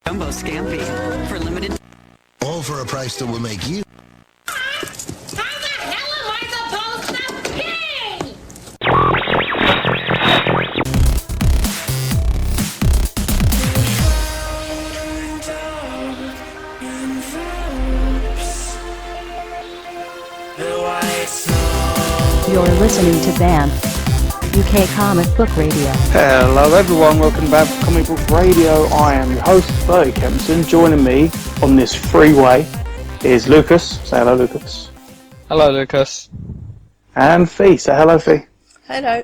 Jumbo Scampi. For limited... All for a price that will make you... How the hell am I supposed to pay? You're listening to BAMF, UK Comic Book Radio. Hello everyone, welcome back to Comic Book Radio. I am your host, Bertie Kempson. Joining me on this freeway is Lucas. Say hello, Lucas. Hello, Lucas. And Fee. Say hello, Fee. Hello.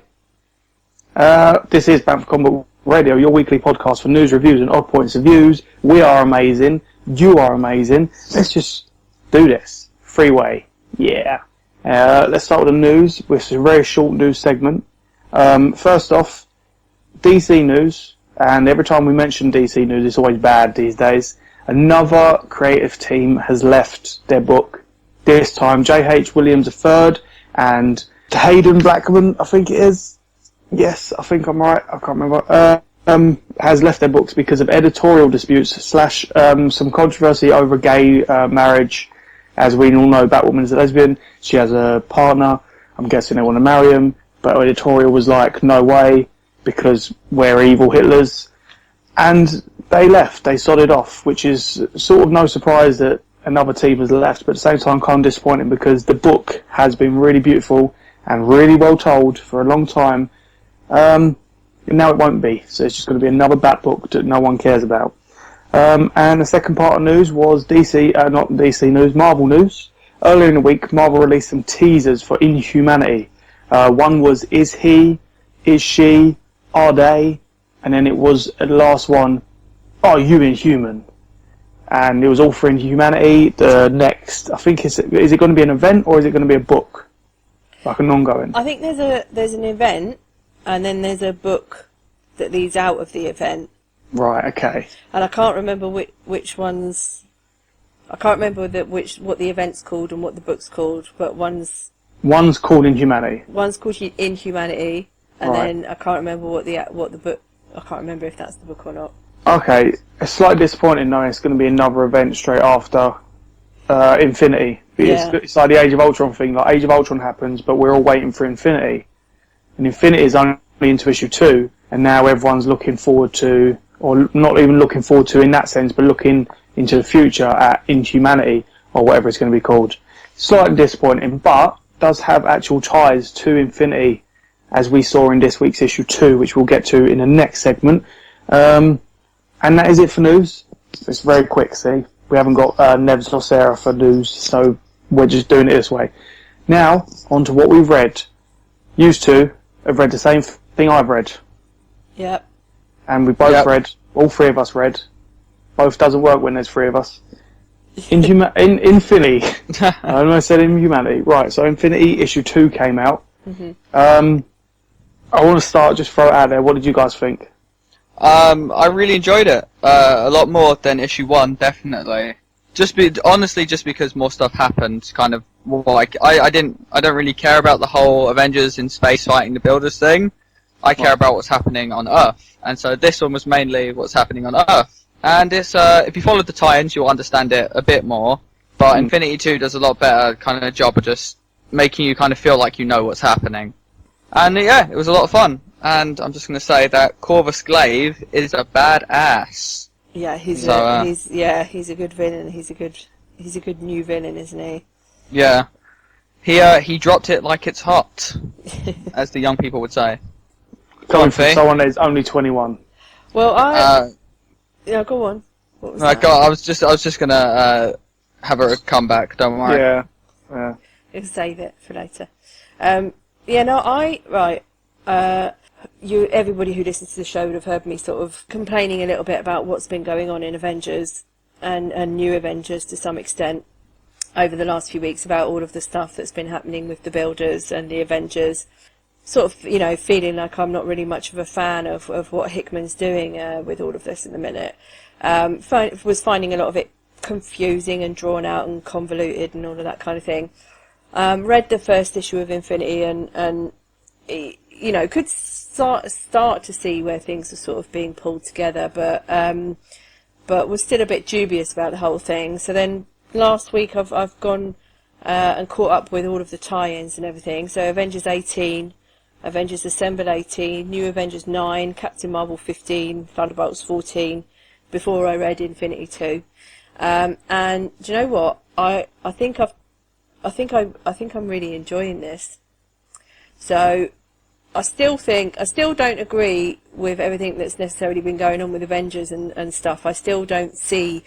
This is BAMF Comic Book Radio, your weekly podcast for news, reviews and odd points of views. We are amazing. You are amazing. Let's just do this. Freeway. Yeah. Let's start with the news, which is a very short news segment. First off, DC news, and every time we mention DC news, it's always bad these days. Another creative team has left their book. This time, J.H. Williams III and Hayden Blackman, I think it is. Yes, I think I'm right. I can't remember. Has left their books because of editorial disputes / some controversy over gay marriage. As we all know, Batwoman is a lesbian. She has a partner. I'm guessing they want to marry him. But editorial was like, no way, because we're evil Hitlers. And they left. They sodded off, which is sort of no surprise that another team has left. But at the same time, kind of disappointing because the book has been really beautiful and really well told for a long time. And now it won't be. So it's just going to be another Bat book that no one cares about. And the second part of news was not DC news, Marvel news. Earlier in the week, Marvel released some teasers for Inhumanity. One was, is he, is she, are they? And then it was the last one, are you Inhuman? And it was all for Inhumanity. The next, I think, is it going to be an event or is it going to be a book? Like an ongoing? I think there's an event and then there's a book that leads out of the event. Right, okay. And I can't remember which ones. I can't remember what the event's called and what the book's called, but one's called Inhumanity. One's called Inhumanity, and right. Then I can't remember what the book. I can't remember if that's the book or not. Okay, it's slightly disappointing knowing it's going to be another event straight after Infinity. Yeah. It's like the Age of Ultron thing. Like Age of Ultron happens, but we're all waiting for Infinity, and Infinity is only into issue 2, and now everyone's looking forward to. Or not even looking forward to in that sense, but looking into the future at Inhumanity, or whatever it's going to be called. Slightly disappointing, but does have actual ties to Infinity, as we saw in this week's issue 2, which we'll get to in the next segment. And that is it for news. It's very quick, see? We haven't got Nevs or Sarah for news, so we're just doing it this way. Now, on to what we've read. Used to have read the same thing I've read. Yep. And we both read, all three of us read. Both doesn't work when there's three of us. Infinity. I almost said Inhumanity. Right, so Infinity issue 2 came out. Mm-hmm. I want to start, just throw it out there. What did you guys think? I really enjoyed it. A lot more than issue 1, definitely. Honestly, just because more stuff happened, kind of, like, I don't really care about the whole Avengers in space fighting the Builders thing. I care about what's happening on Earth, and so this one was mainly what's happening on Earth. And it's if you follow the tie-ins, you'll understand it a bit more. But Infinity 2 does a lot better kind of job of just making you kind of feel like you know what's happening. And yeah, it was a lot of fun. And I'm just going to say that Corvus Glaive is a badass. Yeah, he's a good villain. He's a good new villain, isn't he? Yeah, he dropped it like it's hot, as the young people would say. Coming from someone that is only 21. Well, yeah, go on. What was that? I was just gonna have a comeback. Don't worry. Yeah. You'll save it for later. Everybody who listens to the show would have heard me sort of complaining a little bit about what's been going on in Avengers and New Avengers to some extent over the last few weeks about all of the stuff that's been happening with the Builders and the Avengers. Sort of, feeling like I'm not really much of a fan of what Hickman's doing with all of this in the minute. Was finding a lot of it confusing and drawn out and convoluted and all of that kind of thing. Read the first issue of Infinity and could start to see where things are sort of being pulled together, but but was still a bit dubious about the whole thing. So then last week I've gone and caught up with all of the tie-ins and everything. So Avengers 18, Avengers Assemble 18, New Avengers 9, Captain Marvel 15, Thunderbolts 14, before I read Infinity 2. And do you know what? I think I'm really enjoying this. So I still don't agree with everything that's necessarily been going on with Avengers and stuff. I still don't see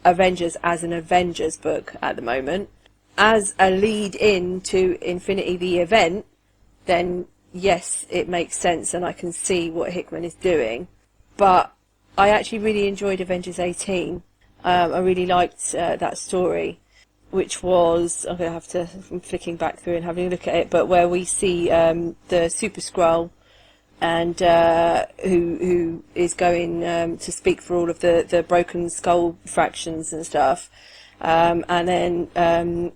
Avengers as an Avengers book at the moment. As a lead in to Infinity the event, then yes, it makes sense and I can see what Hickman is doing. But I actually really enjoyed Avengers 18. I really liked that story, which was, I'm flicking back through and having a look at it, but where we see the Super Skrull and who is going to speak for all of the Broken Skull fractions and stuff. And then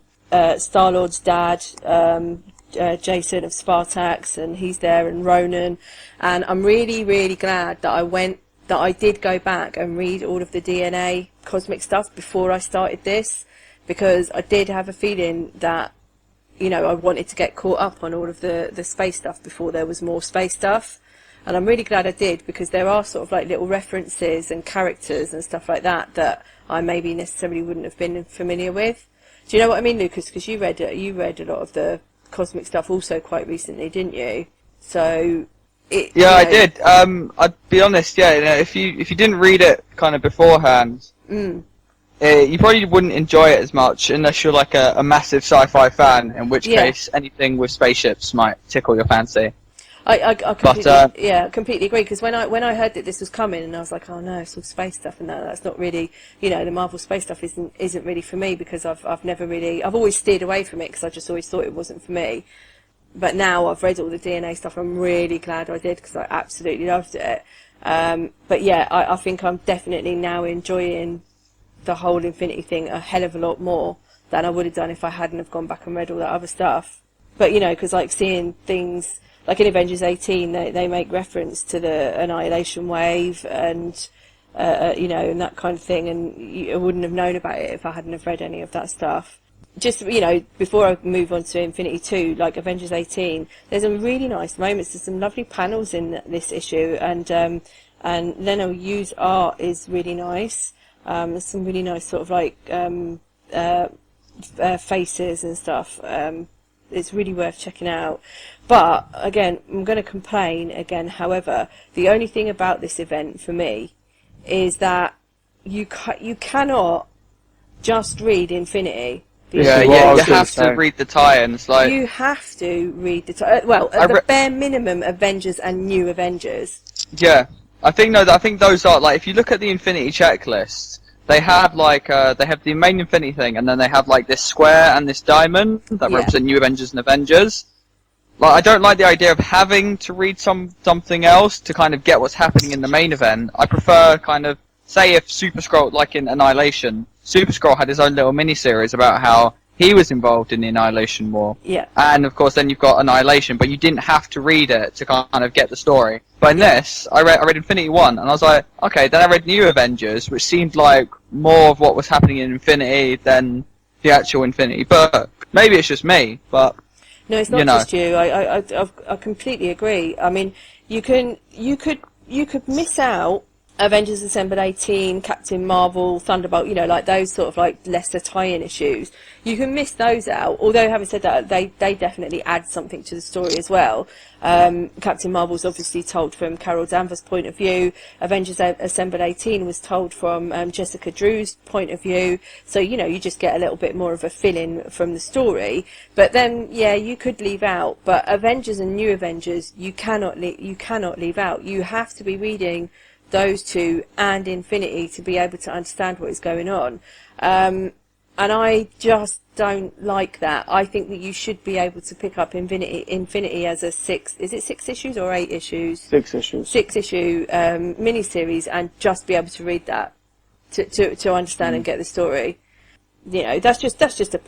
Star-Lord's dad, Jason of Spartax, and he's there, and Ronan. And I'm really, really glad that I did go back and read all of the DNA cosmic stuff before I started this, because I did have a feeling that, you know, I wanted to get caught up on all of the space stuff before there was more space stuff. And I'm really glad I did, because there are sort of like little references and characters and stuff like that I maybe necessarily wouldn't have been familiar with. Do you know what I mean, Lucas? Because you read a lot of the cosmic stuff also quite recently, didn't you? So I did. I'd be honest. Yeah, you know, if you didn't read it kind of beforehand, you probably wouldn't enjoy it as much unless you're like a massive sci-fi fan. In which case, anything with spaceships might tickle your fancy. I completely agree, because when I heard that this was coming, and I was like, oh no, it's all space stuff, and that's not really, you know, the Marvel space stuff isn't really for me, because I've always steered away from it, because I just always thought it wasn't for me. But now I've read all the DNA stuff, I'm really glad I did, because I absolutely loved it. But yeah, I think I'm definitely now enjoying the whole Infinity thing a hell of a lot more than I would have done if I hadn't have gone back and read all that other stuff. But you know, because like seeing things like in Avengers 18, they make reference to the Annihilation Wave and you know, and that kind of thing, and I wouldn't have known about it if I hadn't have read any of that stuff. Just, you know, before I move on to Infinity 2, like Avengers 18, there's some really nice moments. There's some lovely panels in this issue, and Leno Yu's art is really nice. There's some really nice sort of like faces and stuff. It's really worth checking out. But again, I'm going to complain again. However, the only thing about this event for me is that you cannot just read Infinity. You have to read the tie-ins. Like, you have to read the the bare minimum, Avengers and New Avengers. Yeah, I think those are, like, if you look at the Infinity checklist, they have like they have the main Infinity thing, and then they have like this square and this diamond that represent New Avengers and Avengers. Like, I don't like the idea of having to read something else to kind of get what's happening in the main event. I prefer kind of, say if Super Skrull, like in Annihilation, Super Skrull had his own little mini-series about how he was involved in the Annihilation War. Yeah. And of course then you've got Annihilation, but you didn't have to read it to kind of get the story. But in this, I read Infinity 1, and I was like, okay, then I read New Avengers, which seemed like more of what was happening in Infinity than the actual Infinity book. Maybe it's just me, but... No, it's not just you. I completely agree. I mean, you could miss out Avengers Assemble 18, Captain Marvel, Thunderbolt, you know, like those sort of like lesser tie-in issues. You can miss those out, although having said that, they definitely add something to the story as well. Captain Marvel's obviously told from Carol Danvers' point of view. Avengers Assemble 18 was told from Jessica Drew's point of view. So, you know, you just get a little bit more of a fill-in from the story. But then, yeah, you could leave out. But Avengers and New Avengers, you cannot leave out. You have to be reading those two and Infinity to be able to understand what is going on. And I just don't like that. I think that you should be able to pick up Infinity as a six issues or 8 issues? 6 issues. 6 issue mini-series, and just be able to read that to understand and get the story. that's just a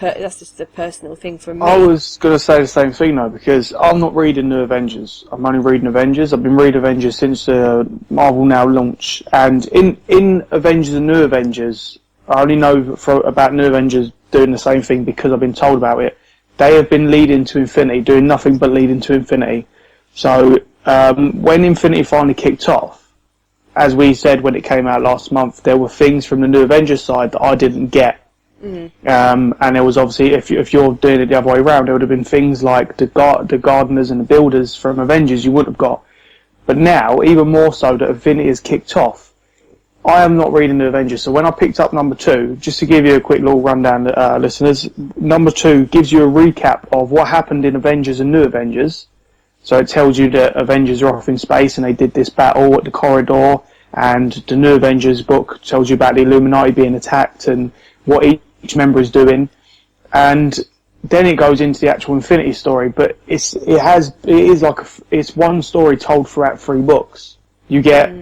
personal thing from me. I was going to say the same thing though, because I'm not reading New Avengers. I'm only reading Avengers. I've been reading Avengers since Marvel Now launch, and in Avengers and New Avengers, I only know about New Avengers doing the same thing because I've been told about it. They have been leading to Infinity, doing nothing but leading to Infinity. So when Infinity finally kicked off, as we said when it came out last month, there were things from the New Avengers side that I didn't get. And there was obviously, if you're doing it the other way around, there would have been things like the gardeners and the builders from Avengers you wouldn't have got. But now, even more so that Infinity has kicked off, I am not reading the Avengers. So when I picked up number 2, just to give you a quick little rundown, listeners, number 2 gives you a recap of what happened in Avengers and New Avengers. So it tells you that Avengers are off in space and they did this battle at the corridor, and the New Avengers book tells you about the Illuminati being attacked and what each member is doing, and then it goes into the actual Infinity story. But it's one story told throughout 3 books. You get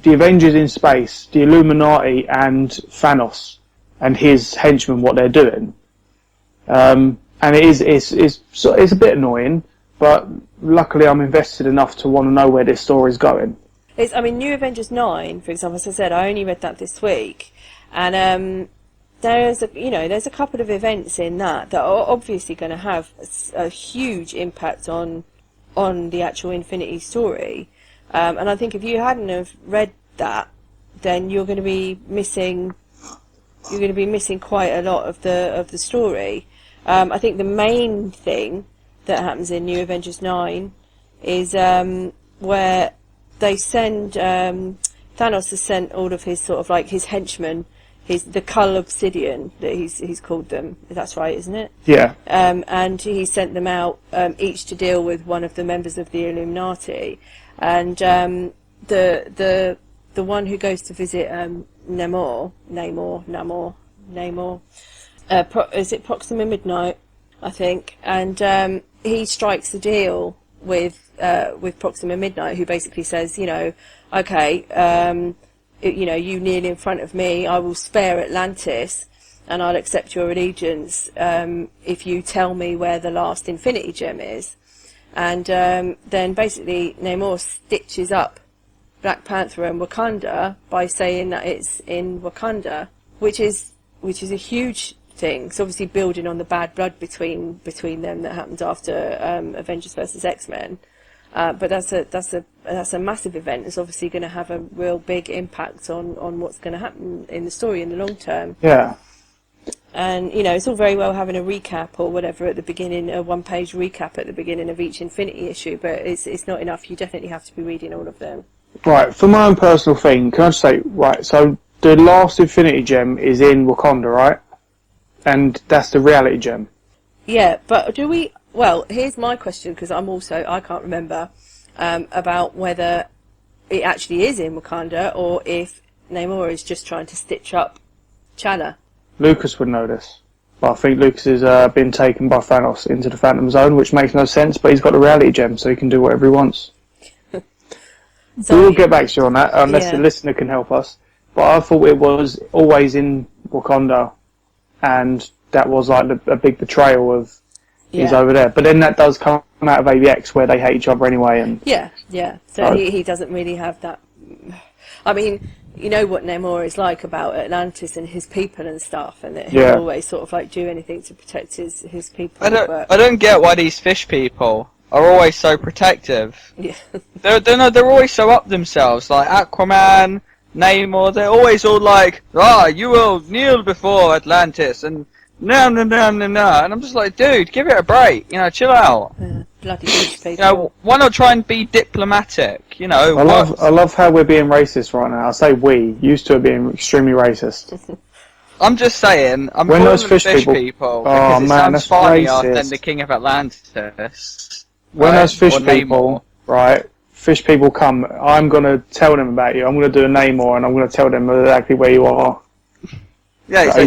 the Avengers in space, the Illuminati, and Thanos and his henchmen, what they're doing. And it's a bit annoying, but luckily I'm invested enough to want to know where this story is going. New Avengers 9, for example, as I said, I only read that this week, and there's a couple of events in that are obviously going to have a huge impact on the actual Infinity story. And I think if you hadn't have read that, then you're going to be missing quite a lot of the story. I think the main thing that happens in New Avengers 9 is where they send Thanos has sent all of his sort of like his henchmen, the Cull Obsidian that he's called them. That's right, isn't it? Yeah. And he sent them out each to deal with one of the members of the Illuminati, and the one who goes to visit Namor, is it Proxima Midnight, I think, and he strikes a deal with Proxima Midnight, who basically says, okay, you kneel in front of me, I will spare Atlantis, and I'll accept your allegiance if you tell me where the last Infinity Gem is. And then basically Namor stitches up Black Panther and Wakanda by saying that it's in Wakanda, which is a huge thing. It's obviously building on the bad blood between them that happened after Avengers vs X-Men. But that's a massive event. It's obviously going to have a real big impact on what's going to happen in the story in the long term. Yeah. And it's all very well having a recap or whatever at the beginning, a one-page recap at the beginning of each Infinity issue, but it's not enough. You definitely have to be reading all of them. Right. For my own personal thing, can I just say, right? So the last Infinity Gem is in Wakanda, right? And that's the reality gem. Yeah, but do we? Well, here's my question, because I can't remember about whether it actually is in Wakanda or if Namor is just trying to stitch up T'Challa. Lucas would know this. But I think Lucas has been taken by Thanos into the Phantom Zone, which makes no sense, but he's got the reality gem, so he can do whatever he wants. So we'll get back to you on that, unless the listener can help us. But I thought it was always in Wakanda, and that was like a big betrayal of he's over there. But then that does come out of AVX, where they hate each other anyway. And yeah. So he doesn't really have that. I mean, you know what Namor is like about Atlantis and his people and stuff, and that he'll always sort of like do anything to protect his people. I don't get why these fish people are always so protective. Yeah. They're always so up themselves, like Aquaman, Namor. They're always all like, you will kneel before Atlantis, and no, and I'm just like, dude, give it a break, chill out. Bloody fish people. Why not try and be diplomatic, I love how we're being racist right now. I say we, used to being extremely racist. I'm just saying, I'm when calling those them fish fish people, because it sounds that's funnier racist. than the King of Atlantis. When those fish people, right, fish people come, I'm going to tell them about you. I'm going to do a Namor, and I'm going to tell them exactly where you are. Yeah, so,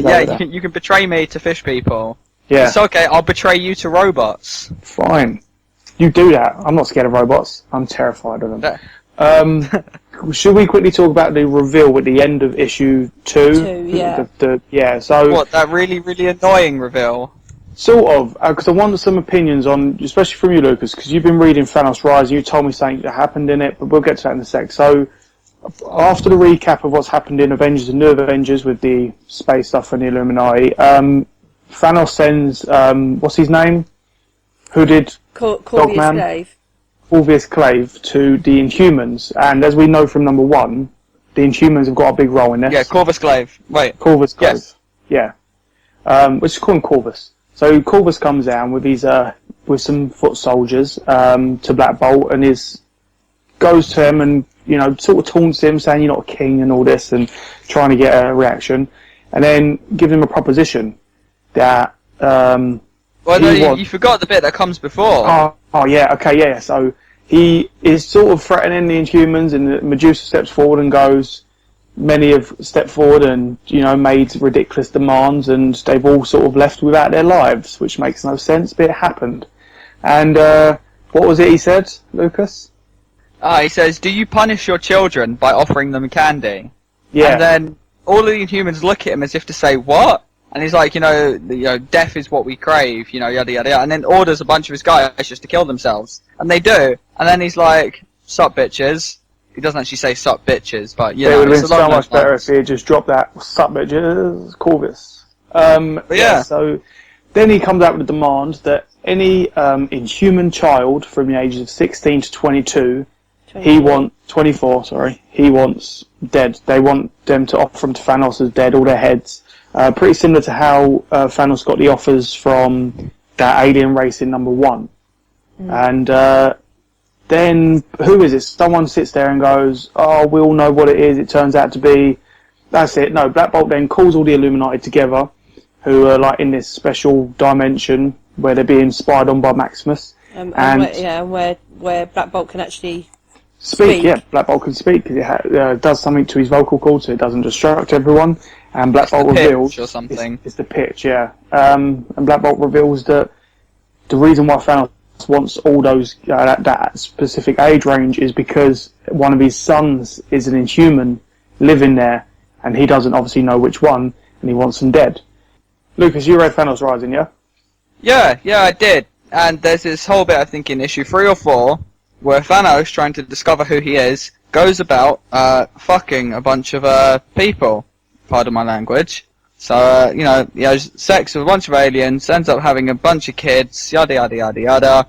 you can betray me to fish people. Yeah. It's okay, I'll betray you to robots. Fine. You do that. I'm not scared of robots. I'm terrified of them. should we quickly talk about the reveal at the end of issue 2? Yeah. So What, that really, really annoying reveal? sort of, because I wanted some opinions on, especially from you, Lucas, because you've been reading Thanos Rise. You told me something that happened in it, but we'll get to that in a sec. So, after the recap of what's happened in Avengers and New Avengers with the space stuff and the Illuminati, Thanos sends, what's his name? Who did Corvus Dogman? Glaive. Corvus Glaive to the Inhumans, and as we know from number 1, the Inhumans have got a big role in this. Yeah, Corvus Glaive. Wait. Corvus Glaive. Yes. Yeah. Let's just call him Corvus. So Corvus comes down with his with some foot soldiers to Black Bolt, and goes to him and sort of taunts him, saying you're not a king and all this, and trying to get a reaction, and then gives him a proposition that Well, no, you forgot the bit that comes before. Oh yeah, okay, yeah. So he is sort of threatening the Inhumans, and Medusa steps forward and goes, many have stepped forward and, made ridiculous demands, and they've all sort of left without their lives, which makes no sense, but it happened. And what was it he said, Lucas? He says, do you punish your children by offering them candy? Yeah. And then all of the Inhumans look at him as if to say, what? And he's like, death is what we crave, yada, yada, yada. And then orders a bunch of his guys just to kill themselves. And they do. And then he's like, sup, bitches. He doesn't actually say sup, bitches, but, it would have been so much better if he had just dropped that sup, bitches, Corvus. Yeah. So then he comes out with a demand that any Inhuman child from the ages of 16 to 22, 24, he wants dead. They want them to offer them to Thanos as dead, all their heads. Pretty similar to how Thanos got the offers from that alien race in number 1. And then, who is it? Someone sits there and goes, oh, we all know what it is. It turns out to be... That's it. No, Black Bolt then calls all the Illuminati together, who are like in this special dimension where they're being spied on by Maximus. Where Black Bolt can actually speak. Yeah, Black Bolt can speak because it does something to his vocal cords, so it doesn't distract everyone. And Black Bolt reveals... or something. It's the pitch, yeah. And Black Bolt reveals that the reason why Thanos wants all those that specific age range is because one of his sons is an Inhuman living there, and he doesn't obviously know which one, and he wants them dead. Lucas, you read Thanos Rising, yeah? Yeah, I did. And there's this whole bit, I think, in issue 3 or 4, where Thanos, trying to discover who he is, goes about fucking a bunch of people, pardon my language. So, he has sex with a bunch of aliens, ends up having a bunch of kids, yada yada yada yada.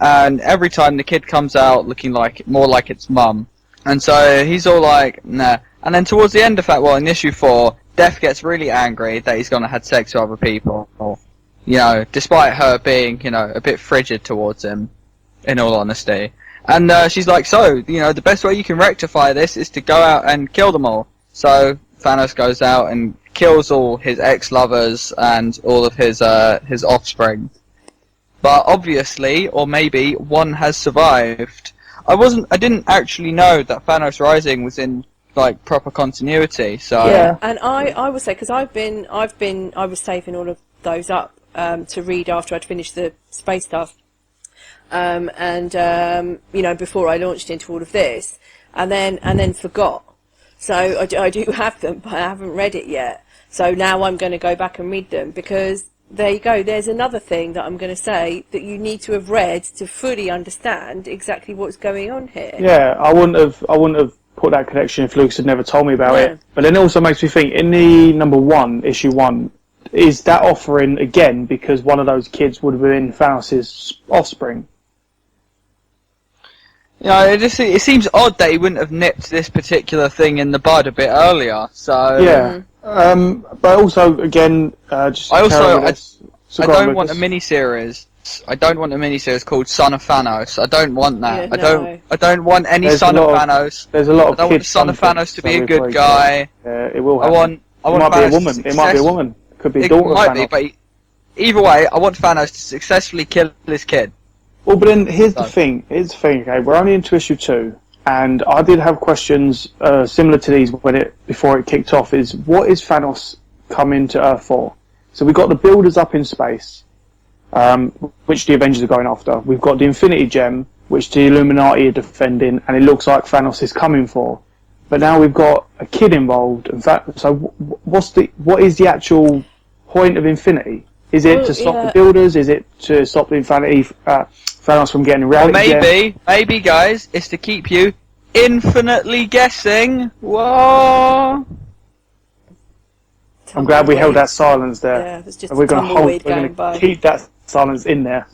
And every time the kid comes out looking more like its mum. And so he's all like, nah. And then towards the end of that, in issue 4, Death gets really angry that he's gonna have sex with other people. Despite her being, a bit frigid towards him, in all honesty. And she's like, so, the best way you can rectify this is to go out and kill them all. So Thanos goes out and kills all his ex-lovers and all of his offspring. But obviously, or maybe, one has survived. I didn't actually know that Thanos Rising was in proper continuity. So yeah, and I would say, because I was saving all of those up to read after I'd finished the space stuff, before I launched into all of this, and then forgot. So I do have them, but I haven't read it yet. So now I'm going to go back and read them, because there you go. There's another thing that I'm going to say that you need to have read to fully understand exactly what's going on here. Yeah, I wouldn't have put that connection if Lucas had never told me about it. But then it also makes me think, in the number 1, issue 1, is that offering again because one of those kids would have been Thanos' offspring? It seems odd that he wouldn't have nipped this particular thing in the bud a bit earlier. So yeah, but also again, I don't want a mini-series. I don't want a mini-series called Son of Thanos. I don't want that. Yeah, I don't want any Son of Thanos. There's a lot of I don't want the Son of Thanos to be a good guy. It will happen. I want it might be a Thanos woman. It might be a woman. Could be a daughter of Thanos. It might be, but either way, I want Thanos to successfully kill his kid. Well, but then here's the thing. Okay, we're only into issue 2, and I did have questions similar to these before it kicked off. Is what is Thanos coming to Earth for? So we've got the builders up in space, which the Avengers are going after. We've got the Infinity Gem, which the Illuminati are defending, and it looks like Thanos is coming for. But now we've got a kid involved. In fact, so what is the actual point of Infinity? Is it to stop the builders? Is it to stop the Thanos from getting reality? Maybe, guys, it's to keep you infinitely guessing. Whoa! I'm glad we held that silence there. Yeah, it was just We're going to keep that silence in there.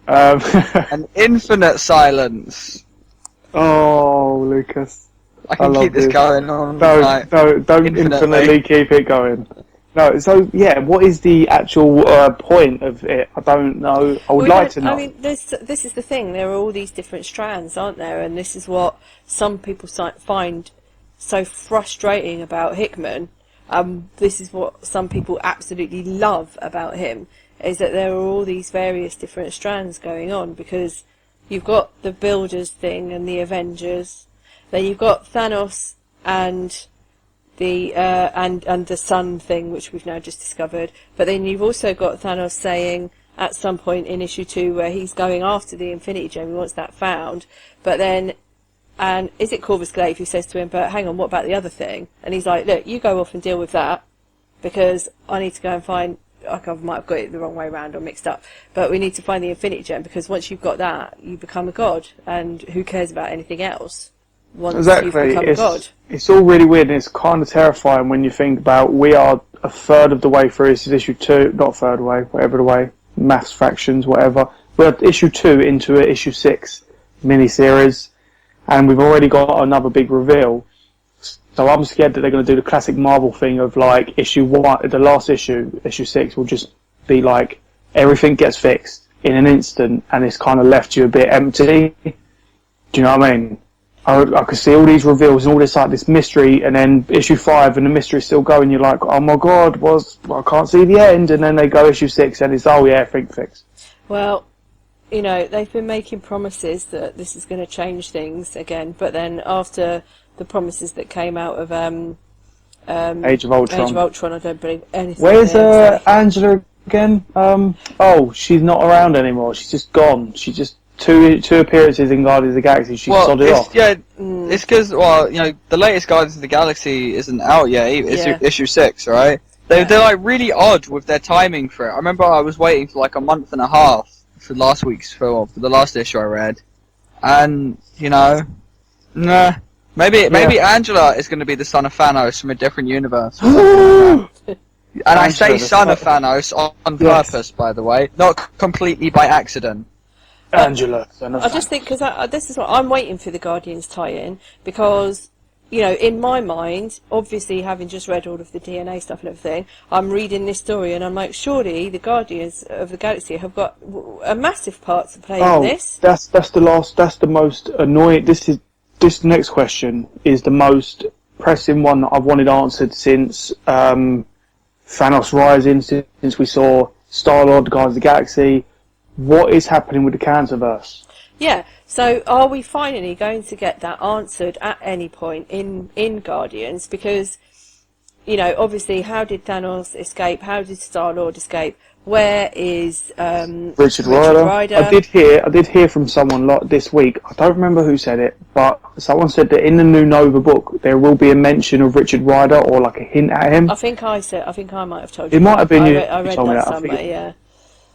An infinite silence. Oh, Lucas. I can keep this going on. Don't infinitely keep it going. No, so yeah, what is the actual point of it? I don't know. I would like to know. I mean, this is the thing. There are all these different strands, aren't there? And this is what some people find so frustrating about Hickman. This is what some people absolutely love about him, is that there are all these various different strands going on, because you've got the Builders thing and the Avengers, then you've got Thanos and the and the Sun thing, which we've now just discovered, but then you've also got Thanos saying at some point in issue 2 where he's going after the Infinity Gem, he wants that found, but then, and is it Corvus Glaive who says to him, but hang on, what about the other thing? And he's like, look, you go off and deal with that, because I need to go and find, I might have got it the wrong way around or mixed up, but we need to find the Infinity Gem, because once you've got that, you become a god, and who cares about anything else once you've become a god? It's all really weird, and it's kind of terrifying when you think about we are a third of the way through. This is issue 2, not third way, whatever the way, maths, fractions, whatever. We're issue 2 into an issue 6 mini-series, and we've already got another big reveal. So I'm scared that they're going to do the classic Marvel thing of like issue 1, the last issue, issue 6, will just be like everything gets fixed in an instant, and it's kind of left you a bit empty. Do you know what I mean? I could see all these reveals and all this like this mystery, and then issue 5 and the mystery's still going. You're like, oh my god, I can't see the end. And then they go issue 6 and it's, oh yeah, everything fixed. Well, you know, they've been making promises that this is going to change things again, but then after the promises that came out of Age of Ultron, I don't believe anything. Where's Angela again? Oh, she's not around anymore. She's just gone. She just two appearances in Guardians of the Galaxy. She sodded off. Yeah, it's because the latest Guardians of the Galaxy isn't out yet. It's issue 6, right? They're like really odd with their timing for it. I remember I was waiting for like a month and a half for last week's film, for the last issue I read, and maybe Angela is going to be the son of Thanos from a different universe. And I say son of Thanos on purpose, by the way, not completely by accident. Angela. I just think, because this is what I'm waiting for, the Guardians tie-in, because, you know, in my mind, obviously having just read all of the DNA stuff and everything, I'm reading this story and I'm like, surely the Guardians of the Galaxy have got a massive part to play in this. That's the most annoying. This next question is the most pressing one that I've wanted answered since Thanos Rising, since we saw Star-Lord, Guardians of the Galaxy. What is happening with the Cancerverse? Yeah, so are we finally going to get that answered at any point in Guardians? Because, you know, obviously, how did Thanos escape? How did Star-Lord escape? Where is Richard Rider? I did hear from someone this week. I don't remember who said it, but someone said that in the new Nova book there will be a mention of Richard Rider, or like a hint at him. I think I might have told you. It might have been you. I read that somewhere, yeah.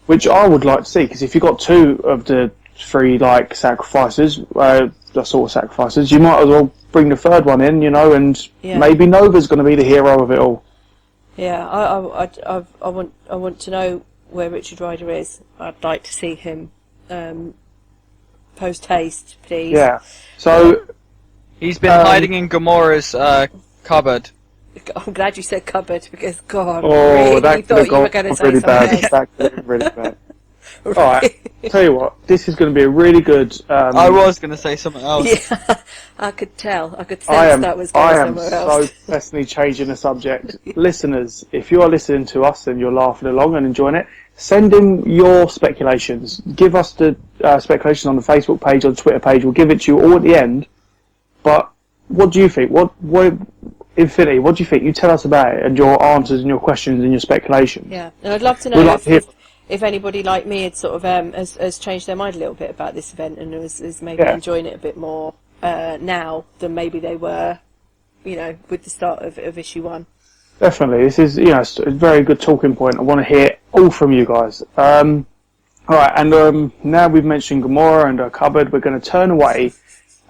Which I would like to see, because if you've got 2 of the 3 like sacrifices, the sort of sacrifices, you might as well bring the 3rd one in, you know, and maybe Nova's going to be the hero of it all. Yeah, I want to know where Richard Rider is. I'd like to see him post haste, please. Yeah. So he's been hiding in Gamora's cupboard. I'm glad you said cupboard, because God, I really thought you were going to say really something else. That could have really bad. Alright, tell you what, this is going to be a really good... I was going to say something else. Yeah, I could tell. I could sense that was going somewhere else. I am so personally changing the subject. Listeners, if you are listening to us and you're laughing along and enjoying it, send in your speculations. Give us the speculations on the Facebook page, on the Twitter page. We'll give it to you all at the end. But what do you think? What Infinity, what do you think? You tell us about it, and your answers and your questions and your speculation. Yeah, and I'd love to know if anybody like me had sort of has changed their mind a little bit about this event and is maybe Yeah. enjoying it a bit more now than maybe they were, you know, with the start of issue 1. Definitely, this is it's a very good talking point. I want to hear all from you guys. All right, and now we've mentioned Gamora and her cupboard, we're going to turn away,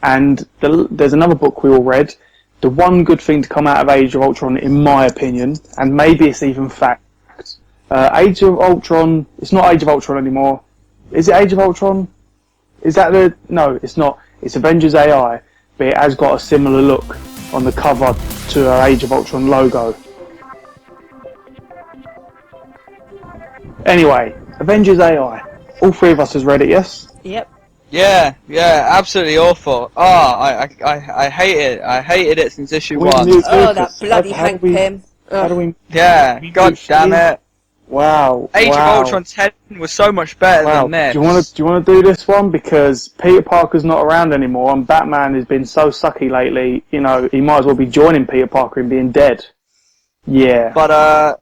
and there's another book we all read. The one good thing to come out of Age of Ultron, in my opinion, and maybe it's even fact. Age of Ultron. It's not Age of Ultron anymore. Is it Age of Ultron? Is that the? No, it's not. It's Avengers AI, but it has got a similar look on the cover to our Age of Ultron logo. Anyway, Avengers AI. All three of us has read it, yes? Yep. Yeah, absolutely awful. I hate it. I hated it since issue 1. Oh, that bloody Hank Pym. How do we? Yeah, god damn it. Wow. Age of Ultron 10 was so much better than this. Do you want to do this one, because Peter Parker's not around anymore, and Batman has been so sucky lately. You know, he might as well be joining Peter Parker in being dead. Yeah. But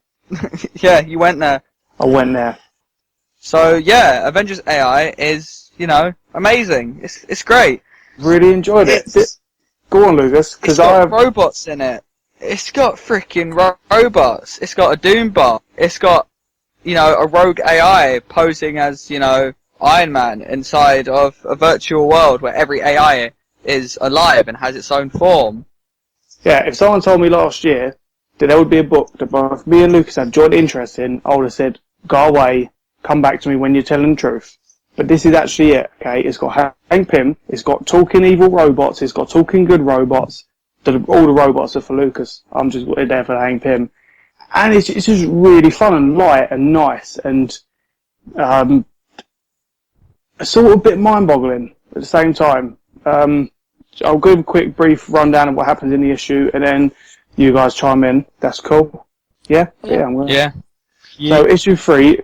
yeah, you went there. I went there. So yeah, Avengers AI is, you know, amazing. It's great. Really enjoyed it. Go on, Lucas, It's because got robots in it. It's got freaking robots. It's got a Doom bot. It's got, you know, a rogue AI posing as, you know, Iron Man inside of a virtual world where every AI is alive and has its own form. Yeah, if someone told me last year that there would be a book that both me and Lucas had joint interest in, I would have said, go away, come back to me when you're telling the truth. But this is actually it, okay? It's got Hank Pym, it's got talking evil robots, it's got talking good robots. All the robots are for Lucas. I'm just there for Hank Pym. And it's just really fun and light and nice and a sort of bit mind-boggling at the same time. I'll give a quick brief rundown of what happens in the issue, and then you guys chime in. That's cool. Yeah? Yeah. I'm gonna... Yeah. So issue 3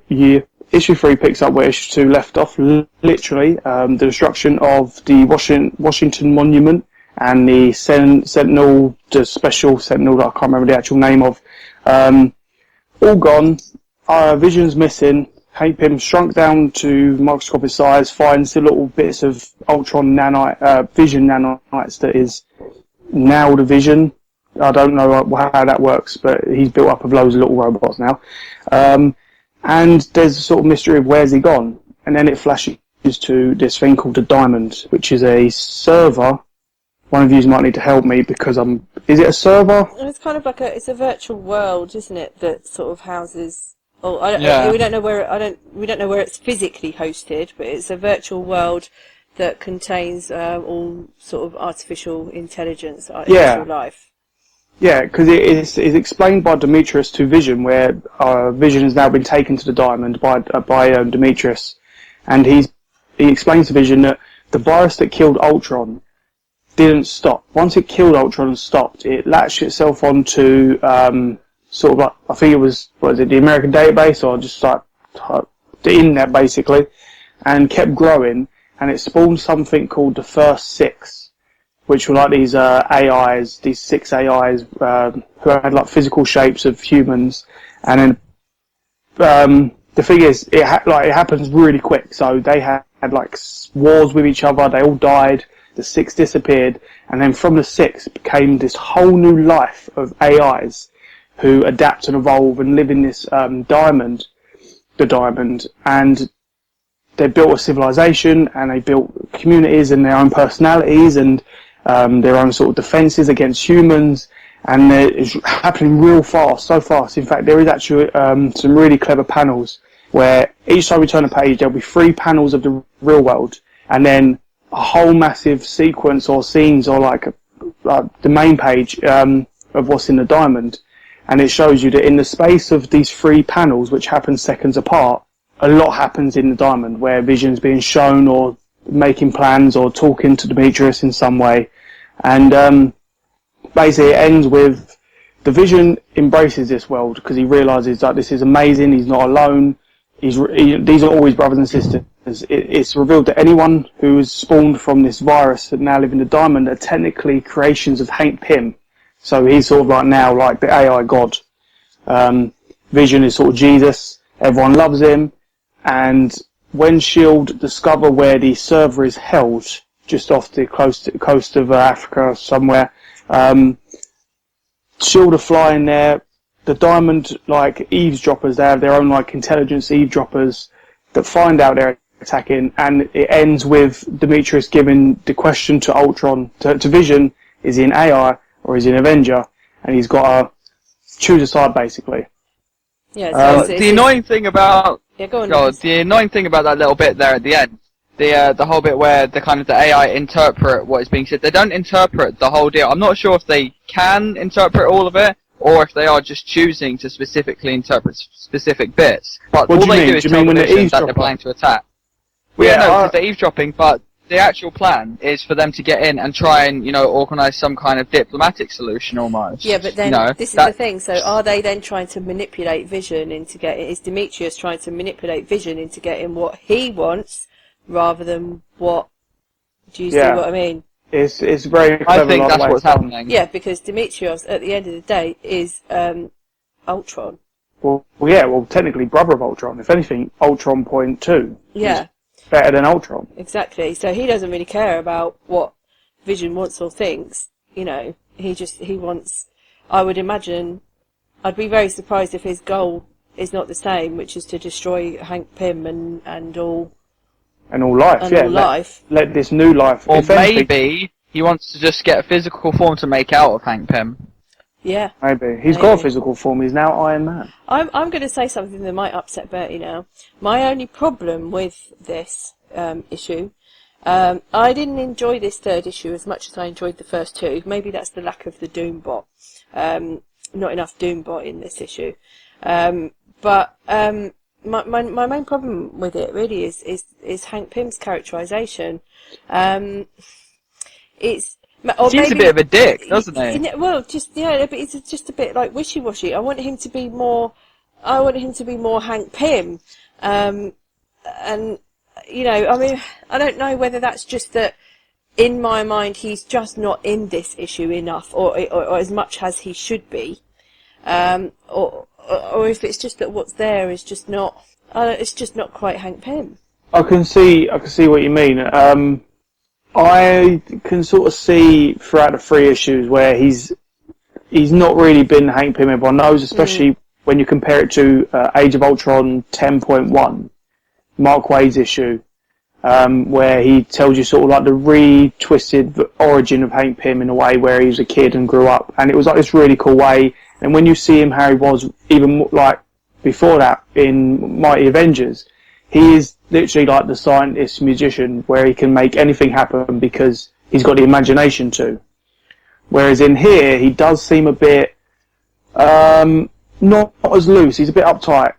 picks up where issue 2 left off, literally, the destruction of the Washington Monument and the Sentinel, the special Sentinel that I can't remember the actual name of, all gone. Vision's missing. Hank Pym shrunk down to microscopic size, finds the little bits of Ultron Vision nanites that is now the Vision. I don't know how that works, but he's built up of loads of little robots now. And there's a sort of mystery of where's he gone. And then it flashes to this thing called the Diamond, which is a server. One of you might need to help me because is it a server? It's kind of like it's a virtual world, isn't it? That sort of houses. Oh, we don't know where. We don't know where it's physically hosted, but it's a virtual world that contains all sort of artificial intelligence, artificial life. Yeah, because it is explained by Demetrius to Vision, where Vision has now been taken to the Diamond by Demetrius, and he explains to Vision that the virus that killed Ultron didn't stop. Once it killed Ultron and stopped, it latched itself onto sort of like, I think it was, the American database, or just like the internet basically, and kept growing, and it spawned something called the First Six, which were like these AIs, these 6 AIs who had like physical shapes of humans, and then the thing is, it happens really quick. So they had like wars with each other. They all died. The 6 disappeared, and then from the 6 became this whole new life of AIs who adapt and evolve and live in this diamond, and they built a civilization, and they built communities and their own personalities and their own sort of defences against humans, and it's happening real fast, so fast. In fact, there is actually some really clever panels where each time we turn a page, there'll be 3 panels of the real world, and then a whole massive sequence or scenes, or like the main page of what's in the diamond, and it shows you that in the space of these 3 panels, which happen seconds apart, a lot happens in the diamond, where Vision's being shown or making plans or talking to Demetrius in some way. And basically it ends with the Vision embraces this world because he realises that this is amazing, he's not alone, these are all his brothers and sisters. It's revealed that anyone who is spawned from this virus that now live in the diamond are technically creations of Hank Pym. So he's sort of like now like the AI god. Vision is sort of Jesus, everyone loves him. and when Shield discover where the server is held, just off the coast of Africa somewhere, Shield are flying there. The Diamond eavesdroppers, they have their own intelligence eavesdroppers that find out they're attacking, and it ends with Demetrius giving the question to Ultron, to Vision: is he an AI or is he an Avenger? And he's got to choose a side, basically. Yeah. The annoying thing about go on. the annoying thing about that little bit there at the end, the whole bit where the AI interpret what is being said. They don't interpret the whole deal. I'm not sure if they can interpret all of it, or if they are just choosing to specifically interpret specific bits. But What all do you they mean? do is Do you tell mean when the they're Vision that they're eavesdropping? planning to attack. Well, Yeah, no, because they're eavesdropping, but the actual plan is for them to get in and try and, organise some kind of diplomatic solution almost. Yeah, but then this is the thing. So are they then trying to manipulate Vision into getting? Is Demetrius trying to manipulate Vision into getting what he wants rather than what? Do you see what I mean? It's very clever. I think that's what's happening. Yeah, because Demetrius, at the end of the day, is Ultron. Well, technically brother of Ultron. If anything, Ultron Point 2 Yeah, is better than Ultron. exactly. So he doesn't really care about what Vision wants or thinks. He wants. I would imagine. I'd be very surprised if his goal is not the same, which is to destroy Hank Pym and all. And all life, And all life. Let this new life. Or if anything, maybe he wants to just get a physical form to make out of Hank Pym. Yeah. Maybe. He's got a physical form. He's now Iron Man. I'm going to say something that might upset Bertie now. My only problem with this issue, I didn't enjoy this third issue as much as I enjoyed the first two. Maybe that's the lack of the Doombot. Not enough Doombot in this issue. But my main problem with it really is Hank Pym's characterisation. Seems a bit of a dick, doesn't he? Well, but it's just a bit wishy-washy. I want him to be more Hank Pym, and I don't know whether that's just that. In my mind, he's just not in this issue enough, or as much as he should be, or if it's just that what's there is just not. It's just not quite Hank Pym. I can see what you mean. I can sort of see throughout the three issues where he's not really been Hank Pym everyone knows, especially when you compare it to Age of Ultron 10.1, Mark Waid's issue, where he tells you sort of the re-twisted origin of Hank Pym in a way where he was a kid and grew up, and it was this really cool way. And when you see him how he was even before that in Mighty Avengers, he is literally the scientist musician where he can make anything happen because he's got the imagination to. Whereas in here, he does seem a bit not as loose. He's a bit uptight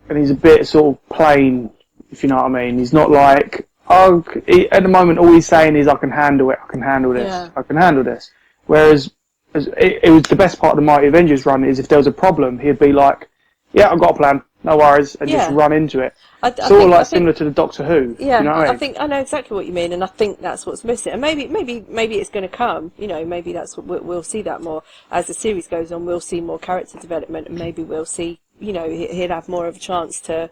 and he's a bit sort of plain, if you know what I mean. He's not at the moment, all he's saying is, I can handle it, I can handle this, I can handle this. Whereas it was the best part of the Mighty Avengers run is if there was a problem, he'd be like, yeah, I've got a plan, no worries, and just run into it. Similar to the Doctor Who. Yeah, you know what I mean? I know exactly what you mean, and I think that's what's missing. And maybe it's going to come. Maybe that's what we'll see that more as the series goes on. We'll see more character development, and maybe we'll see. He'll have more of a chance to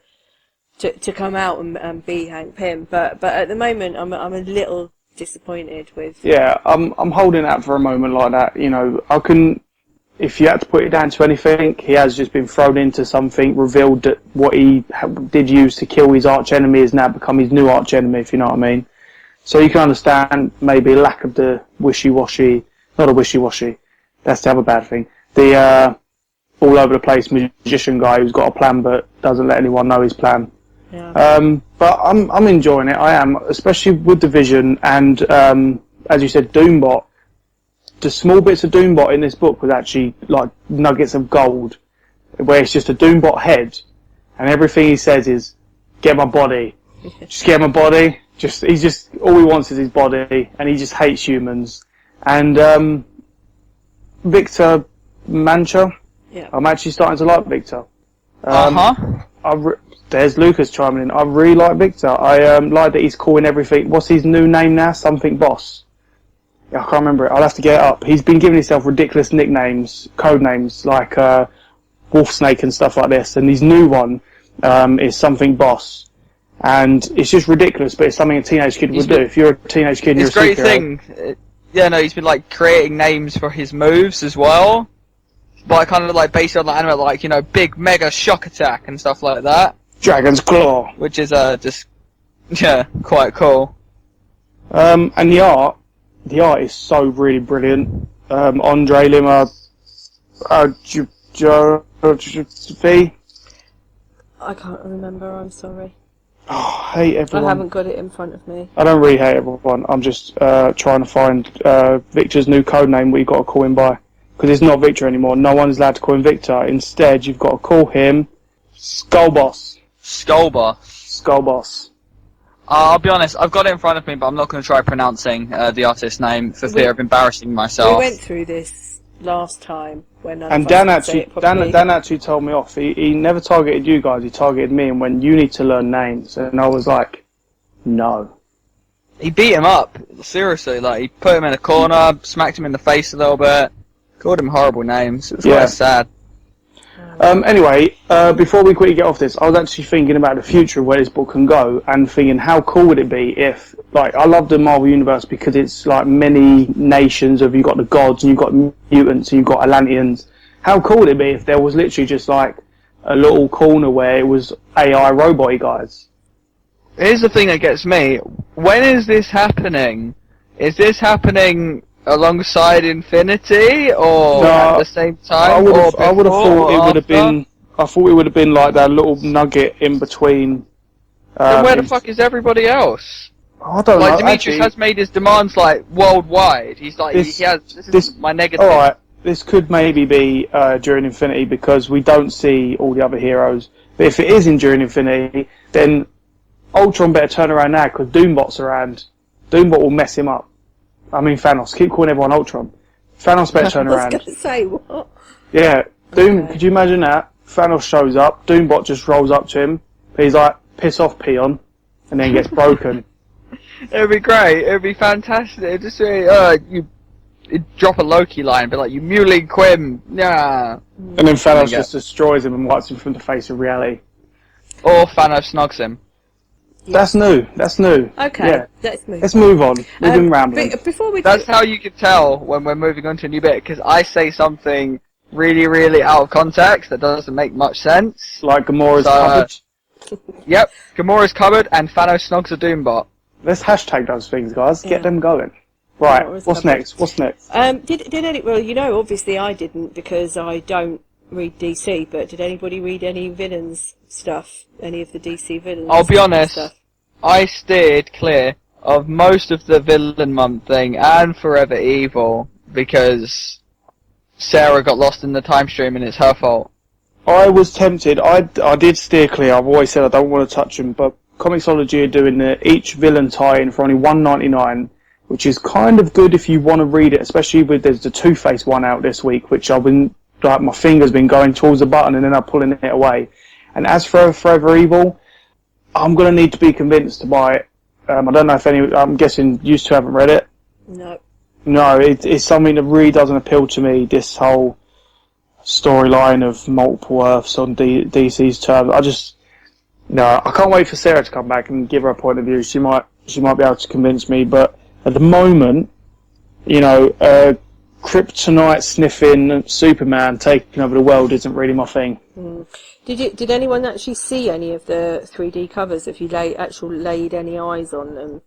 come out and be Hank Pym. But at the moment, I'm a little disappointed with. Yeah, I'm holding out for a moment like that. I can. If you had to put it down to anything, he has just been thrown into something, revealed that what he did use to kill his arch enemy has now become his new arch enemy, if you know what I mean. So you can understand maybe a lack of the wishy-washy, not a wishy-washy, that's the other bad thing, the all over the place magician guy who's got a plan but doesn't let anyone know his plan. Yeah. But I'm enjoying it, I am, especially with the Vision and, as you said, Doombot. The small bits of Doombot in this book was actually nuggets of gold, where it's just a Doombot head, and everything he says is, "Get my body, just get my body." He's just all he wants is his body, and he just hates humans. And Victor Mancha, I'm actually starting to like Victor. There's Lucas chiming in. I really like Victor. I like that he's calling everything. What's his new name now? Something Boss. I can't remember it. I'll have to get it up. He's been giving himself ridiculous nicknames, code names, like Wolf Snake and stuff like this. And his new one is Something Boss. And it's just ridiculous, but it's something a teenage kid would do. If you're a teenage kid and you're His a great superhero, thing, yeah, no, he's been like creating names for his moves as well, but kind of like based on the anime, like, you know, big mega shock attack and stuff like that, Dragon's Claw. which is just quite cool. And the art is so really brilliant. Andre Lima, V. I can't remember, I'm sorry. Oh, I hate everyone. I haven't got it in front of me. I don't really hate everyone. I'm just trying to find Victor's new code name, what you've got to call him by. Because it's not Victor anymore. No one's allowed to call him Victor. Instead, you've got to call him Skullboss. Skullboss. I'll be honest, I've got it in front of me, but I'm not going to try pronouncing the artist's name for fear of embarrassing myself. We went through this last time when none And of Dan us could say actually, it properly. Dan actually told me off. He never targeted you guys. He targeted me, and when you need to learn names, and I was like, no. He beat him up, seriously, like, he put him in a corner, smacked him in the face a little bit, called him horrible names. It was quite sad. Anyway, before we quickly get off this, I was actually thinking about the future of where this book can go, and thinking how cool would it be if, like, I love the Marvel Universe because it's like many nations of, you've got the gods, and you've got mutants, and you've got Atlanteans. How cool would it be if there was literally just like a little corner where it was AI robot guys? Here's the thing that gets me. When is this happening? Is this happening alongside Infinity, or at the same time? I would have thought it would have after? been. I thought it would have been like that little nugget in between. Then where the fuck is everybody else? I don't Like, know. Demetrius Actually, has made his demands like worldwide. He's like, This- he has. This this- is my negative. all right, this could maybe be during Infinity because we don't see all the other heroes. But if it is in during Infinity, then Ultron better turn around now because Doombot's around. Doombot will mess him up. I mean Thanos. Keep calling everyone Ultron. Thanos better turn I was around. going to say, what? Yeah, Doom. Okay. Could you imagine that? Thanos shows up. Doombot just rolls up to him. He's like, "Piss off, peon," and then gets broken. It'd be great. It'd be fantastic. It'd just say, it'd drop a Loki line, but like, you muling Quim, yeah. And then Thanos Yeah. just destroys him and wipes him from the face of reality. Or Thanos snogs him. That's new. That's new. Okay, Yeah. let's move. Let's move on. We've been rambling. Before we That's how you can tell when we're moving on to a new bit, because I say something really, really out of context that doesn't make much sense. Like Gamora's So, cupboard. Yep, Gamora's covered and Thanos snogs a Doombot. Let's hashtag those things, guys. Yeah. Get them going. Right. Gamora's What's cupboard. next? What's next? Did any? Well, you know, obviously I didn't because I don't read DC. But did anybody read any villains stuff? Any of the DC villains? I'll be honest, Stuff? I steered clear of most of the Villain Month thing and Forever Evil because Sarah got lost in the time stream and it's her fault. I was tempted. I did steer clear. I've always said I don't want to touch them, but Comixology are doing each villain tie-in for only $1.99, which is kind of good if you want to read it, especially with there's the Two-Face one out this week, which I've been, like, my finger's been going towards the button and then I'm pulling it away. And as for Forever Evil, I'm going to need to be convinced to buy it. I don't know if I'm guessing you two haven't read it. No. No, it's something that really doesn't appeal to me, this whole storyline of multiple Earths on DC's terms. No, I can't wait for Sarah to come back and give her a point of view. She might be able to convince me, but at the moment, you know, kryptonite sniffing Superman taking over the world isn't really my thing. Did anyone actually see any of the 3D covers? Have you laid any eyes on them?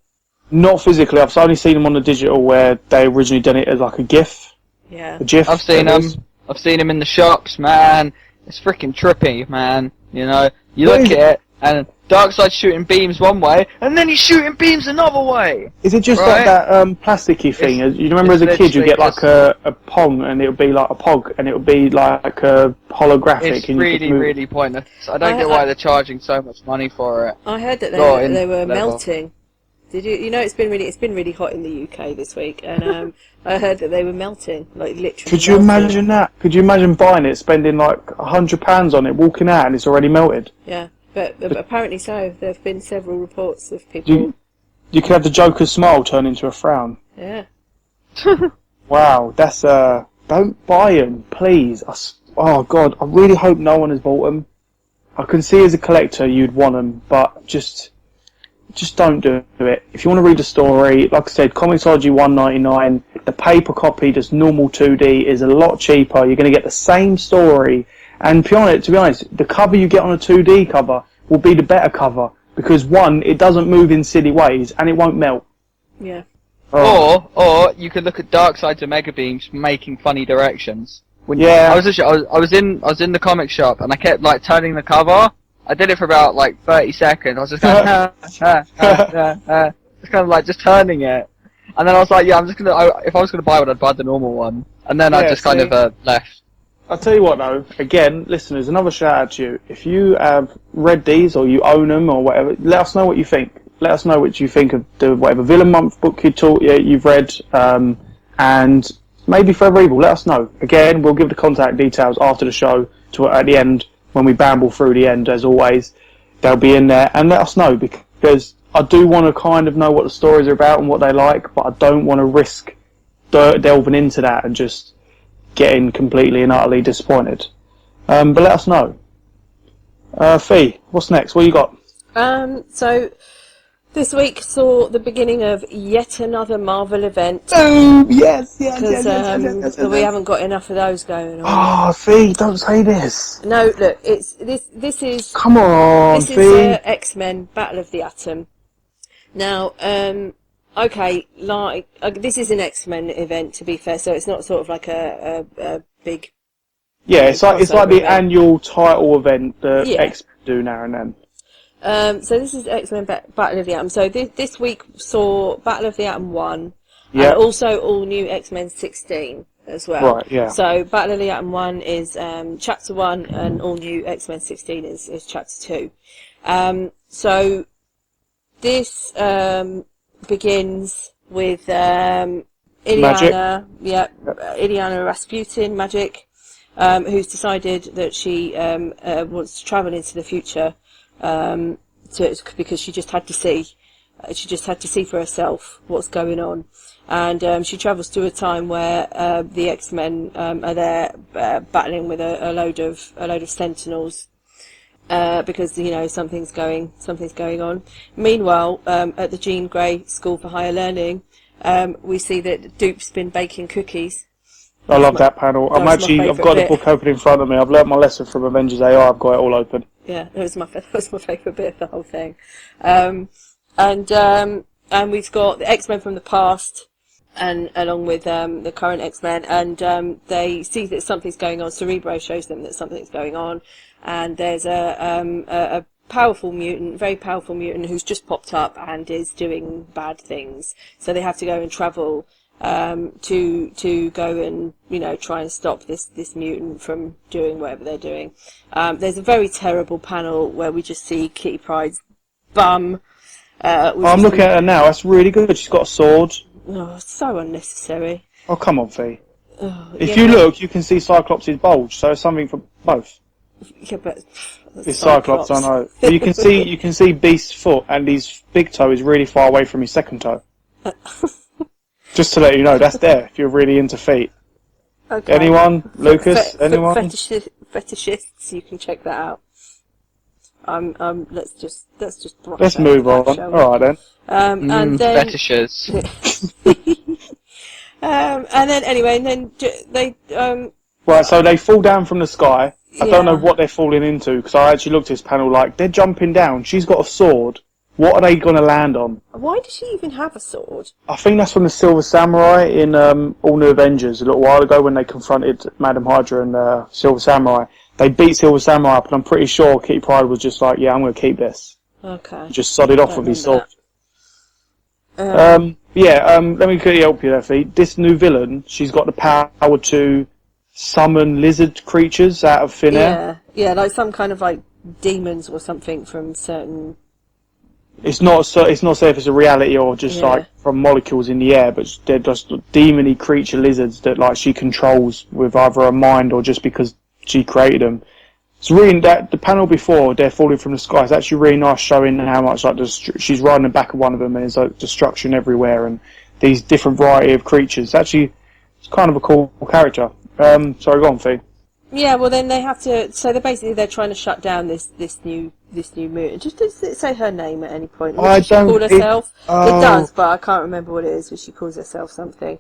Not physically. I've only seen them on the digital where they originally done it as like a GIF. Yeah. A GIF. I've seen that them. is. I've seen them in the shops, man. It's freaking trippy, man. You know, you What look is at it, and Darkseid's shooting beams one way, and then he's shooting beams another way. Is it just Right. like that plasticky thing? You remember as it's a kid you literally get like a Pong and it would be like a Pog and it would be like a holographic. It's and you could really, move. really pointless. I don't get why they're charging so much money for it. I heard that Got in they were level. melting. Did you? You know, it's been really hot in the UK this week, and I heard that they were melting, like literally. Could you melting. imagine that? Could you imagine buying it, spending like £100 on it, walking out and it's already melted? Yeah, but apparently so. There have been several reports of people. You could have the Joker's smile turn into a frown. Yeah. Wow, that's don't buy them, please. Oh God, I really hope no one has bought them. I can see as a collector you'd want them, but just just don't do it. If you want to read the story, like I said, Comixology $1.99. The paper copy, just normal 2D, is a lot cheaper. You're going to get the same story. And to be honest, the cover you get on a 2D cover will be the better cover. Because one, it doesn't move in silly ways, and it won't melt. Yeah. Or you could look at Dark Sides of Mega Beams making funny directions. I was in the comic shop and I kept like turning the cover. I did it for about like 30 seconds. I was just going, just kind of like just turning it. And then I was like, yeah, if I was gonna buy one, I'd buy the normal one. And then I just kind of left. I'll tell you what though, again, listeners, another shout out to you. If you have read these or you own them or whatever, let us know what you think. Let us know what you think of the whatever Villain Month book you've read, and maybe Forever Evil. Let us know. Again, we'll give the contact details after the show at the end when we bamble through the end. As always, they'll be in there, and let us know because I do want to kind of know what the stories are about and what they like, but I don't want to risk delving into that and just getting completely and utterly disappointed. But let us know. Fee, what's next? What you got? So this week saw the beginning of yet another Marvel event. Oh, yes. We haven't got enough of those going on. Oh, Fee, don't say this. No, look, this is... Come on, This Fee. is X-Men Battle of the Atom. Now, okay, this is an X-Men event, to be fair, so it's not sort of like a big... Yeah, it's like the event. annual title event that X-Men do now and then. So this is X-Men Battle of the Atom. So this week saw Battle of the Atom 1, Yeah. and also all new X-Men 16 as well. Right, yeah. So Battle of the Atom 1 is Chapter 1, and all new X-Men 16 is Chapter 2. So this begins with Illyana Rasputin, Magic, who's decided that she wants to travel into the future because she just had to see for herself what's going on, and she travels to a time where the X-Men are there battling with a load of Sentinels. Because something's going on. Meanwhile, at the Jean Grey School for Higher Learning, we see that Dupe's been baking cookies. I love that panel. I've got the book open in front of me. I've learnt my lesson from Avengers AR. I've got it all open. Yeah, that was my favourite bit of the whole thing. And we've got the X-Men from the past, and along with the current X-Men, and they see that something's going on. Cerebro shows them that something's going on, and there's a powerful mutant, very powerful mutant, who's just popped up and is doing bad things. So they have to go and travel to go and try and stop this mutant from doing whatever they're doing. There's a very terrible panel where we just see Kitty Pryde's bum. I'm looking at her now. That's really good. She's got a sword. Oh, so unnecessary. Oh, come on, Fee. Oh, If you look, you can see Cyclops' bulge. So it's something for both. Yeah, but It's Cyclops, I know. But you can see Beast's foot, and his big toe is really far away from his second toe. Just to let you know, that's there if you're really into feet. Okay. Anyone? Lucas? Anyone? Fetishists, you can check that out. Let's just brush Let's over move that, on. shall we? All right then. And then Fetishes. and then anyway, and then they Right, so they fall down from the sky. I Yeah. don't know what they're falling into because I actually looked at this panel like they're jumping down. She's got a sword. What are they going to land on? why does she even have a sword? I think that's from the Silver Samurai in All New Avengers a little while ago when they confronted Madam Hydra and Silver Samurai. They beat Silver Samurai up, and I'm pretty sure Kitty Pryde was just like, "Yeah, I'm going to keep this." Okay. Just sodded off Don't with his remember sword. Let me quickly help you there, Fee. This new villain, she's got the power to summon lizard creatures out of thin air. Yeah, like some kind of like demons or something from certain. It's not so if it's a reality or just like from molecules in the air, but they're just demony creature lizards that like she controls with either her mind or just because she created them. It's really the panel before they're falling from the sky. It's actually really nice showing how much like she's riding the back of one of them and there's like destruction everywhere and these different variety of creatures. Actually, it's kind of a cool character. Sorry, go on, Fee. Yeah, well then they have to. So they're trying to shut down this new this new mutant. Just does it say her name at any point? What I does she don't- call herself? oh. It does, but I can't remember what it is. But she calls herself something.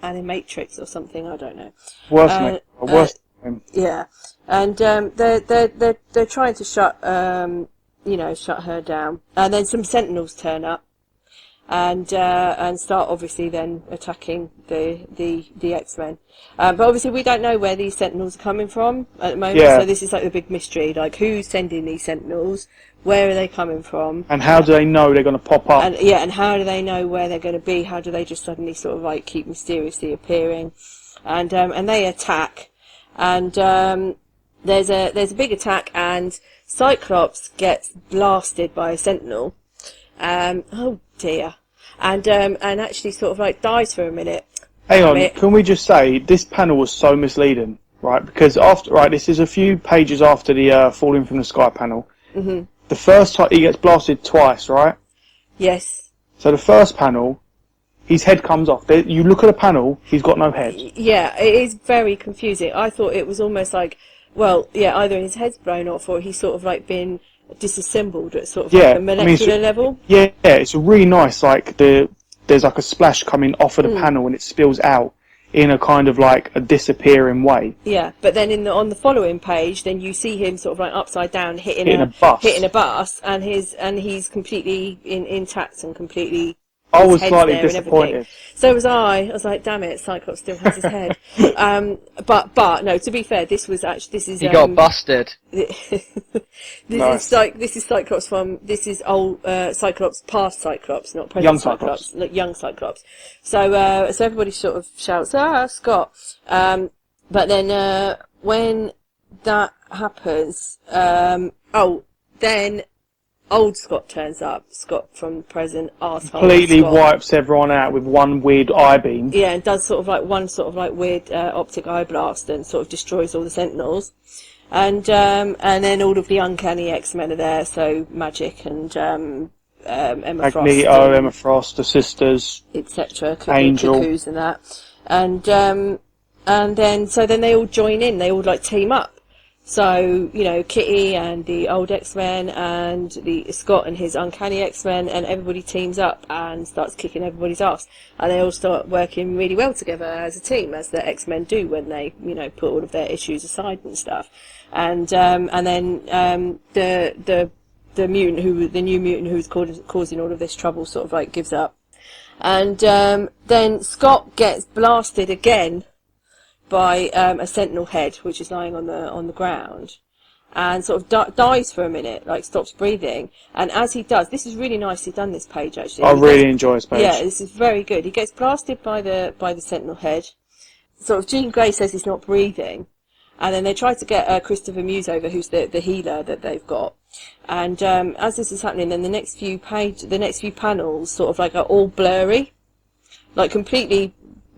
Animatrix or something. I don't know. Worst name. Worst name. Yeah, and they're trying to shut shut her down, and then some Sentinels turn up, and start obviously then attacking the X-Men. But obviously we don't know where these Sentinels are coming from at the moment. Yeah. So this is like the big mystery, like who's sending these Sentinels, where are they coming from, And how do they know they're going to pop up? and how do they know where they're going to be? How do they just suddenly sort of like keep mysteriously appearing? And they attack, and there's a big attack, and Cyclops gets blasted by a Sentinel. Oh dear, and actually sort of like dies for a minute. Hang on, Bit. can we just say this panel was so misleading, right? Because this is a few pages after the falling from the sky panel. Mm-hmm. The first time he gets blasted twice, right? Yes. So the first panel, his head comes off. You look at the panel, he's got no head. Yeah, it is very confusing. I thought it was almost like, well, yeah, either his head's blown off or he's sort of like been disassembled at sort of like a molecular level. Yeah, it's a really nice, like there's like a splash coming off of the panel and it spills out in a kind of like a disappearing way. Yeah, but then on the following page, then you see him sort of like upside down hitting a bus. hitting a bus, and he's completely intact and completely. I his was head's slightly there and disappointed. everything. So was I. I was like, damn it, Cyclops still has his head. But no, to be fair, this is. He got busted. This Nice. is Cyclops this is old Cyclops, past Cyclops, not present Young Cyclops, like young Cyclops. So everybody sort of shouts, Scott. But then when that happens, then old Scott turns up. Scott from the present, arsehole Completely Scott. wipes everyone out with one weird eye beam. Yeah, and does sort of like one sort of like weird optic eye blast and sort of destroys all the Sentinels. And then all of the uncanny X-Men are there, so Magic and Emma Frost, Magneto, Emma Frost, the sisters, etc. Angel. Cuckoos and that, and then they all join in. They all like team up. So Kitty and the old X-Men and the Scott and his uncanny X-Men, and everybody teams up and starts kicking everybody's ass, and they all start working really well together as a team, as the X-Men do when they put all of their issues aside and stuff. And then the new mutant who's causing all of this trouble sort of like gives up, and then Scott gets blasted again by a Sentinel head which is lying on the ground, and sort of dies for a minute, like stops breathing. And as he does, this is really nicely done, this page actually. I really enjoy this page. Yeah, this is very good. He gets blasted by the Sentinel head. Sort of Jean Grey says he's not breathing. And then they try to get Christopher Muse over, who's the healer that they've got. And as this is happening, then the next few panels sort of like are all blurry, like completely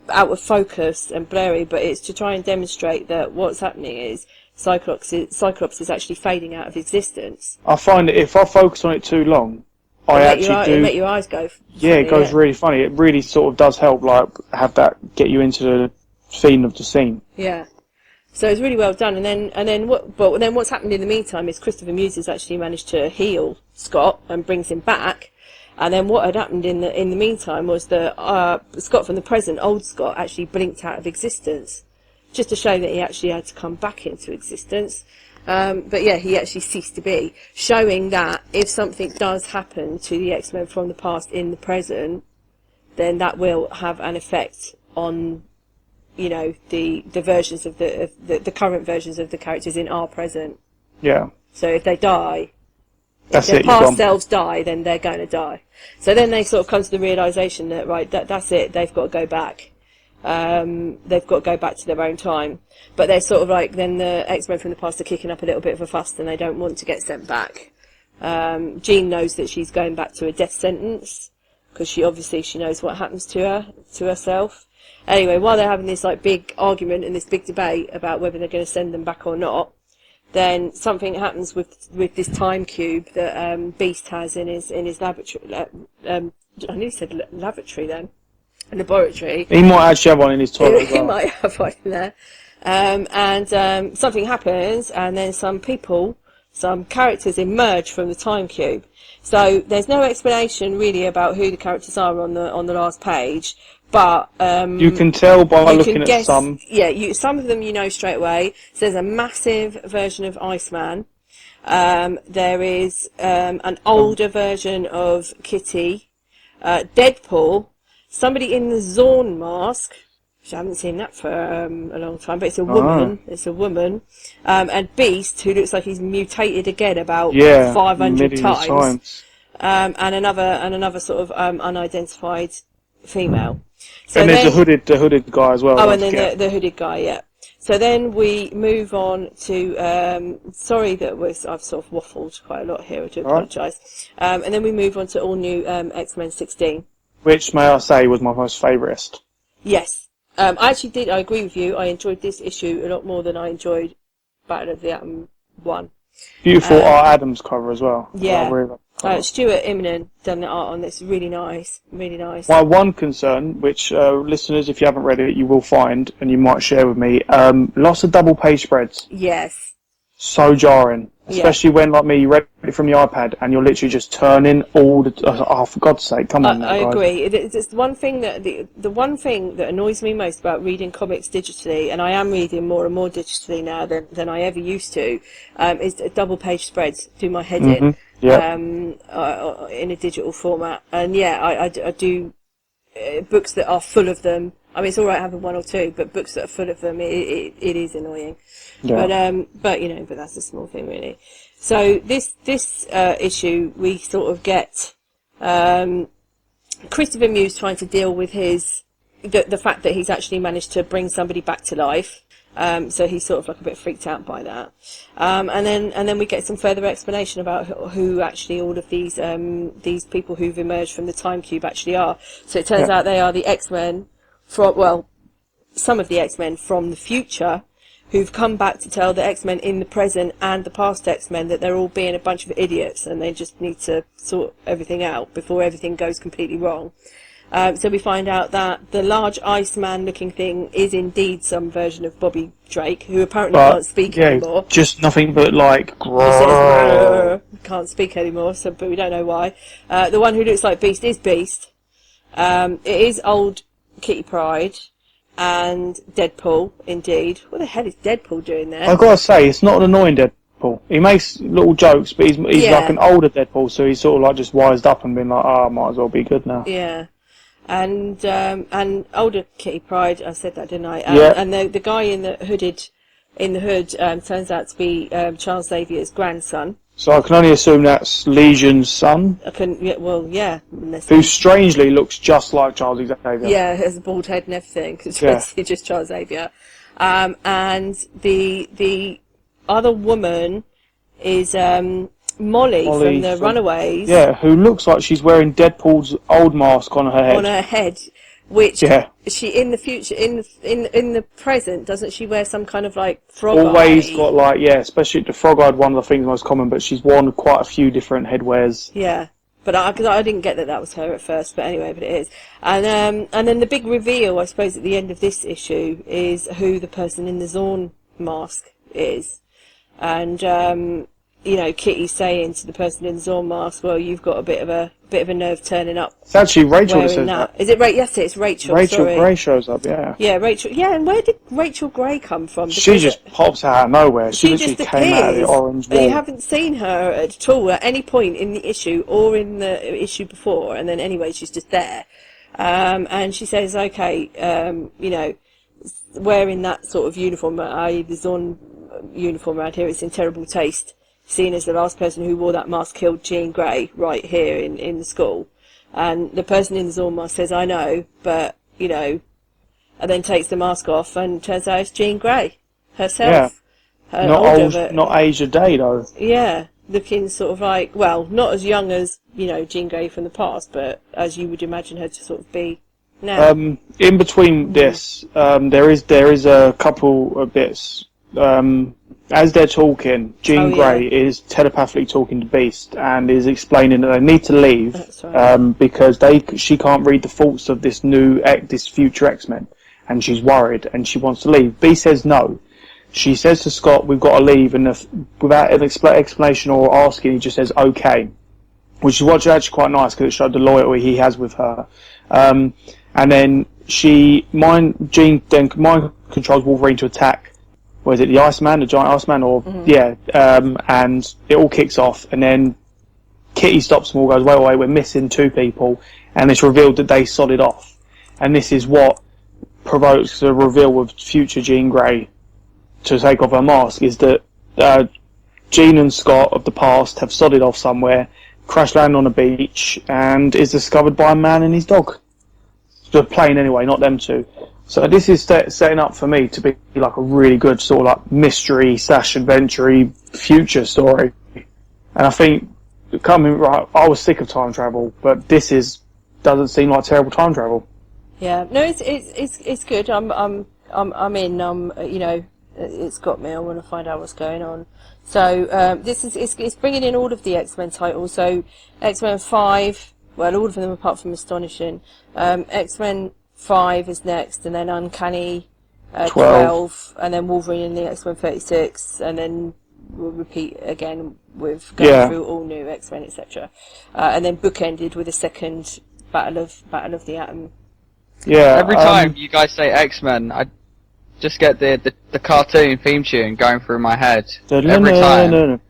out of focus and blurry. But it's to try and demonstrate that what's happening is Cyclops is actually fading out of existence. I find that if I focus on it too long, It make your eyes go. Yeah, it goes really funny. It really sort of does help, like have that get you into the theme of the scene. Yeah. So it's really well done, and then what's happened in the meantime is Christopher Muse has actually managed to heal Scott and brings him back, and then what had happened in the meantime was that Scott from the present, old Scott, actually blinked out of existence, just to show that he actually had to come back into existence. But yeah, he actually ceased to be, showing that if something does happen to the X-Men from the past in the present, then that will have an effect on the versions of the current versions of the characters in our present. Yeah. So if they die, That's if their it, you're past gone. selves die, then they're going to die. So then they sort of come to the realisation that that's it. They've got to go back. They've got to go back to their own time. But they're sort of like, then the X-Men from the past are kicking up a little bit of a fuss, and they don't want to get sent back. Jean knows that she's going back to a death sentence because she knows what happens to herself. Anyway, while they're having this like big argument and this big debate about whether they're going to send them back or not, then something happens with this time cube that Beast has in his laboratory. I nearly said lavatory then. Laboratory. He might actually have one in his toilet as He well. might have one in there. and something happens, and then some characters emerge from the time cube. So there's no explanation really about who the characters are on the last page, but you can tell by you looking can at guess, some. Yeah, some of them you know straight away. So there's a massive version of Iceman. There is an older version of Kitty, Deadpool, somebody in the Zorn mask, which I haven't seen that for a long time, but it's a woman. It's a woman, and Beast, who looks like he's mutated again about 500 times, and another sort of unidentified female. So and there's the hooded guy as well. Oh, and then the hooded guy, yeah. So then we move on to, sorry that I've sort of waffled quite a lot here, I do apologise. And then we move on to all new X-Men 16. Which, may I say, was my most favourite. Yes. I agree with you, I enjoyed this issue a lot more than I enjoyed Battle of the Atom 1. Beautiful Art Adams cover as well. Yeah. Stuart Immonen done the art on this. Really nice. Really nice. My one concern, which listeners, if you haven't read it, you will find, and you might share with me, lots of double page spreads. Yes. So jarring. Especially when, like me, you read it from the iPad and you're literally just turning all the... Oh, for God's sake, come on now, I guys. agree. It's the one thing that the one thing that annoys me most about reading comics digitally, and I am reading more and more digitally now than I ever used to, is double page spreads do my head in. Yeah. In a digital format, and I do books that are full of them. I mean, it's all right having one or two, but books that are full of them, it is annoying. Yeah. But that's a small thing really. So this issue, we sort of get Christopher Muse trying to deal with the fact that he's actually managed to bring somebody back to life. So he's sort of like a bit freaked out by that, and then we get some further explanation about who actually all of these people who've emerged from the time cube actually are. So it turns out they are the X-Men some of the X-Men from the future, who've come back to tell the X-Men in the present and the past X-Men that they're all being a bunch of idiots and they just need to sort everything out before everything goes completely wrong. So we find out that the large Iceman looking thing is indeed some version of Bobby Drake, who apparently can't speak anymore. Just nothing but like... He says, can't speak anymore, but we don't know why. The one who looks like Beast is Beast. It is old Kitty Pryde and Deadpool, indeed. What the hell is Deadpool doing there? I've got to say, it's not an annoying Deadpool. He makes little jokes, but he's like an older Deadpool, so he's sort of like just wised up and been like, might as well be good now. Yeah. And older Kitty Pryde, I said that, didn't I? Yeah. And the guy in the hood turns out to be Charles Xavier's grandson. So I can only assume that's Legion's son. Who strangely looks just like Charles Xavier. Yeah, has a bald head and everything. It's basically just Charles Xavier. And the other woman is Molly from the Runaways. Yeah, who looks like she's wearing Deadpool's old mask on her head. Which she in the future in the present, doesn't she wear some kind of like frog always eye? Got like especially the frog eyed one of the things most common, but she's worn quite a few different headwears. Yeah, but because I didn't get that was her at first, but anyway, but it is. And then the big reveal, I suppose, at the end of this issue is who the person in the Zorn mask is, and Kitty's saying to the person in the Zorn mask, "Well, you've got a bit of a nerve turning up." It's actually Rachel that says that. Is it right? Yes, it's Rachel. Rachel Gray shows up. Yeah. Yeah, Rachel. Yeah, and where did Rachel Gray come from? Because she just pops out of nowhere. She literally just came out of the orange wall. You haven't seen her at all at any point in the issue or in the issue before, and then anyway, she's just there. And she says, "Okay, wearing that sort of uniform, i.e. the Zorn uniform around here, it's in terrible taste. Seen as the last person who wore that mask killed Jean Grey right here in the school." And the person in the Zorn mask says, "I know, but, and then takes the mask off and turns out it's Jean Grey herself. Yeah. Not aged a day, though. Yeah, looking sort of like, well, not as young as, Jean Grey from the past, but as you would imagine her to sort of be now. In between this, there is a couple of bits. As they're talking, Jean Grey is telepathically talking to Beast and is explaining that they need to leave because she can't read the thoughts of this future X-Men, and she's worried and she wants to leave. B says no. She says to Scott, we've got to leave, and without an explanation or asking, he just says okay, which is what's actually quite nice because it showed the loyalty he has with her. And then Jean then mind controls Wolverine to attack. What is it, the Iceman, the giant Iceman, or and it all kicks off, and then Kitty stops them all, goes, wait, we're missing 2 people, and it's revealed that they sodded off, and this is what provokes the reveal with future Jean Grey to take off her mask, is that Jean and Scott of the past have sodded off somewhere, crash land on a beach, and is discovered by a man and his dog. The plane anyway, not them two. So this is setting up for me to be like a really good sort of like mystery / adventure future story. And I think I was sick of time travel, but this doesn't seem like terrible time travel. Yeah, no, it's good. I'm in. You know, it's got me. I want to find out what's going on. So it's bringing in all of the X-Men titles. So X-Men 5, well, all of them apart from Astonishing. X-Men 5 is next, and then Uncanny 12, and then Wolverine and the X-Men 36, and then we'll repeat again with going through all new X-Men, etc. And then bookended with a second Battle of the Atom. Yeah. Every time you guys say X-Men, I just get the cartoon theme tune going through my head. Every time.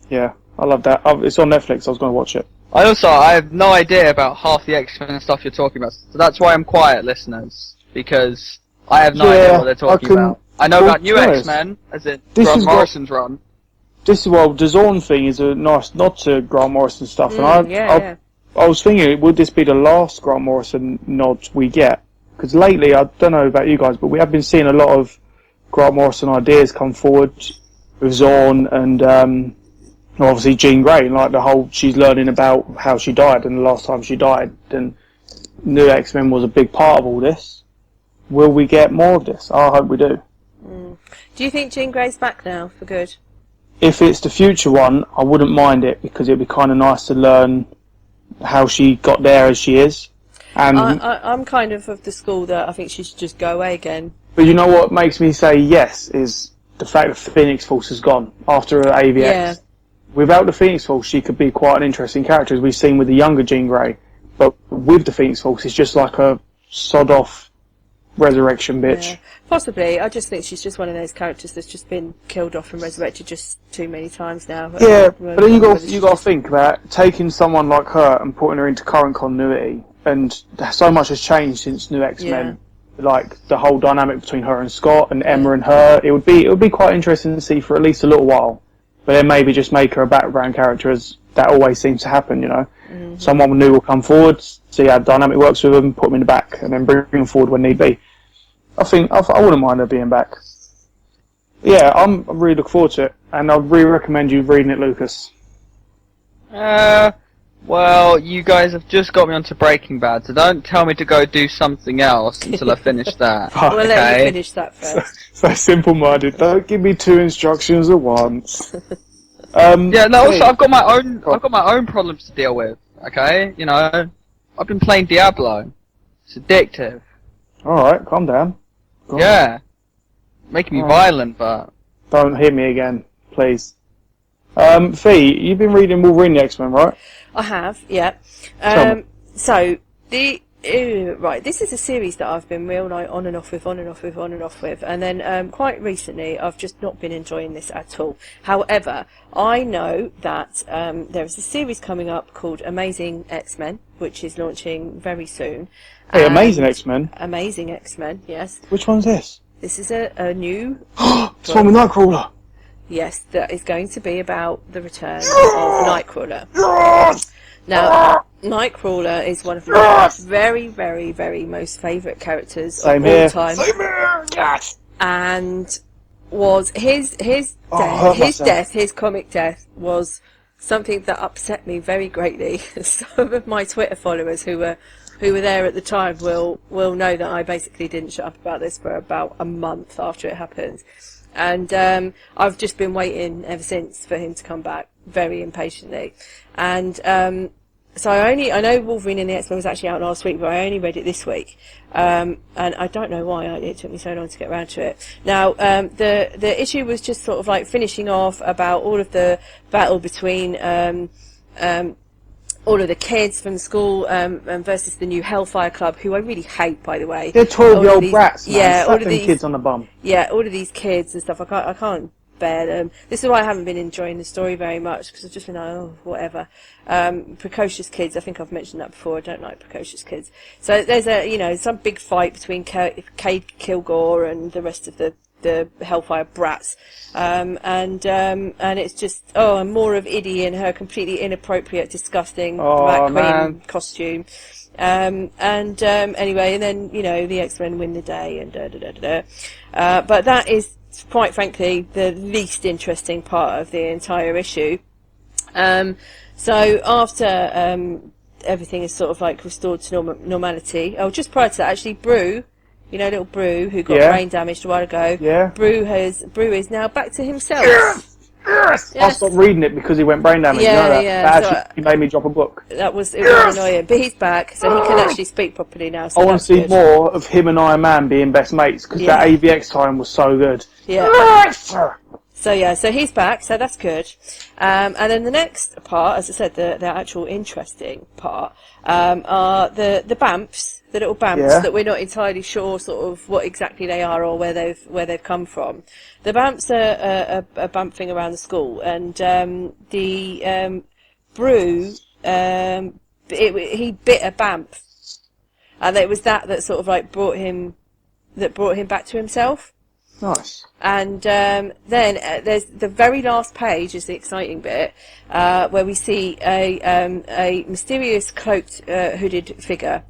Yeah, I love that. It's on Netflix. I was going to watch it. I have no idea about half the X-Men stuff you're talking about, so that's why I'm quiet, listeners, because I have no idea what they're talking about. I know about New X-Men, as in Grant Morrison's run. This is the Zorn thing is a nice nod to Grant Morrison stuff, and I was thinking, would this be the last Grant Morrison nod we get? Because lately, I don't know about you guys, but we have been seeing a lot of Grant Morrison ideas come forward with Zorn and obviously Jean Grey, like the whole she's learning about how she died and the last time she died, and New X-Men was a big part of all this. Will we get more of this? I hope we do. Do you think Jean Grey's back now for good? If it's the future one, I wouldn't mind it, because it'd be kind of nice to learn how she got there as she is. And I'm kind of the school that I think she should just go away again. But you know what makes me say yes is the fact that Phoenix Force has gone after her AVX. Yeah. Without the Phoenix Force, she could be quite an interesting character, as we've seen with the younger Jean Grey. But with the Phoenix Force, it's just like a sod-off resurrection bitch. Yeah. Possibly. I just think she's just one of those characters that's just been killed off and resurrected just too many times now. Yeah, but then you got to think about taking someone like her and putting her into current continuity, and so much has changed since New X-Men. Yeah. Like the whole dynamic between her and Scott and Emma and her, it would be quite interesting to see for at least a little while. But then maybe just make her a background character, as that always seems to happen, you know. Mm-hmm. Someone new will come forward, see how dynamic works with them, put them in the back, and then bring them forward when need be. I think I wouldn't mind her being back. Yeah, I'm really looking forward to it, and I'd really recommend you reading it, Lucas. Well, you guys have just got me onto Breaking Bad, so don't tell me to go do something else until I finish that. We'll let you finish that first. So simple-minded. Don't give me 2 instructions at once. Yeah, no. Also, I've got my own problems to deal with. Okay, you know, I've been playing Diablo. It's addictive. All right, calm down. Yeah, making me violent, but don't hit me again, please. Fee, you've been reading Wolverine the X-Men, right? I have, yeah. So right, this is a series that I've been real on and off with, and then quite recently I've just not been enjoying this at all. However, I know that there is a series coming up called Amazing X-Men, which is launching very soon. Hey, Amazing X-Men? Amazing X-Men, yes. Which one's this? This is a new... It's one with Nightcrawler! Yes, that is going to be about the return of Nightcrawler. Now, Nightcrawler is one of my very, very, very most favourite characters of all time. Same here! Yes! And was his comic death was something that upset me very greatly. Some of my Twitter followers who were there at the time will know that I basically didn't shut up about this for about a month after it happened. And I've just been waiting ever since for him to come back, very impatiently. And so I know Wolverine and the X-Men was actually out last week, but I only read it this week, and I don't know why it took me so long to get around to it. Now, the issue was just sort of like finishing off about all of the battle between all of the kids from school versus the new Hellfire Club, who I really hate, by the way. They're 12-year-old brats, man. Yeah, Slap them kids on the bum. Yeah, all of these kids and stuff. I can't bear them. This is why I haven't been enjoying the story very much, because I've just been like, oh, whatever. Precocious kids. I think I've mentioned that before. I don't like precocious kids. So there's some big fight between Cade Kilgore and the rest of the Hellfire brats, and it's just and more of Iddy in her completely inappropriate, disgusting drag queen costume. Anyway, and then the X-Men win the day, and but that is quite frankly the least interesting part of the entire issue. So after everything is sort of like restored to normality. Oh, just prior to that, actually, Brew. Little Brew, who got brain damaged a while ago. Yeah. Brew is now back to himself. Yes! I stopped reading it because he went brain damaged. Yeah, you know that? yeah. That actually made me drop a book. It was annoying. But he's back, so he can actually speak properly now. So I want to see more of him and Iron Man being best mates, because that AVX time was so good. Yeah. So he's back, so that's good. And then the next part, as I said, the actual interesting part, are the BAMFs. The little BAMFs that we're not entirely sure sort of what exactly they are or where they've come from. The BAMFs are BAMFing around the school, and the Brew he bit a BAMF, and it was that sort of like brought him back to himself. Nice. And then there's the very last page is the exciting bit, where we see a mysterious cloaked hooded figure.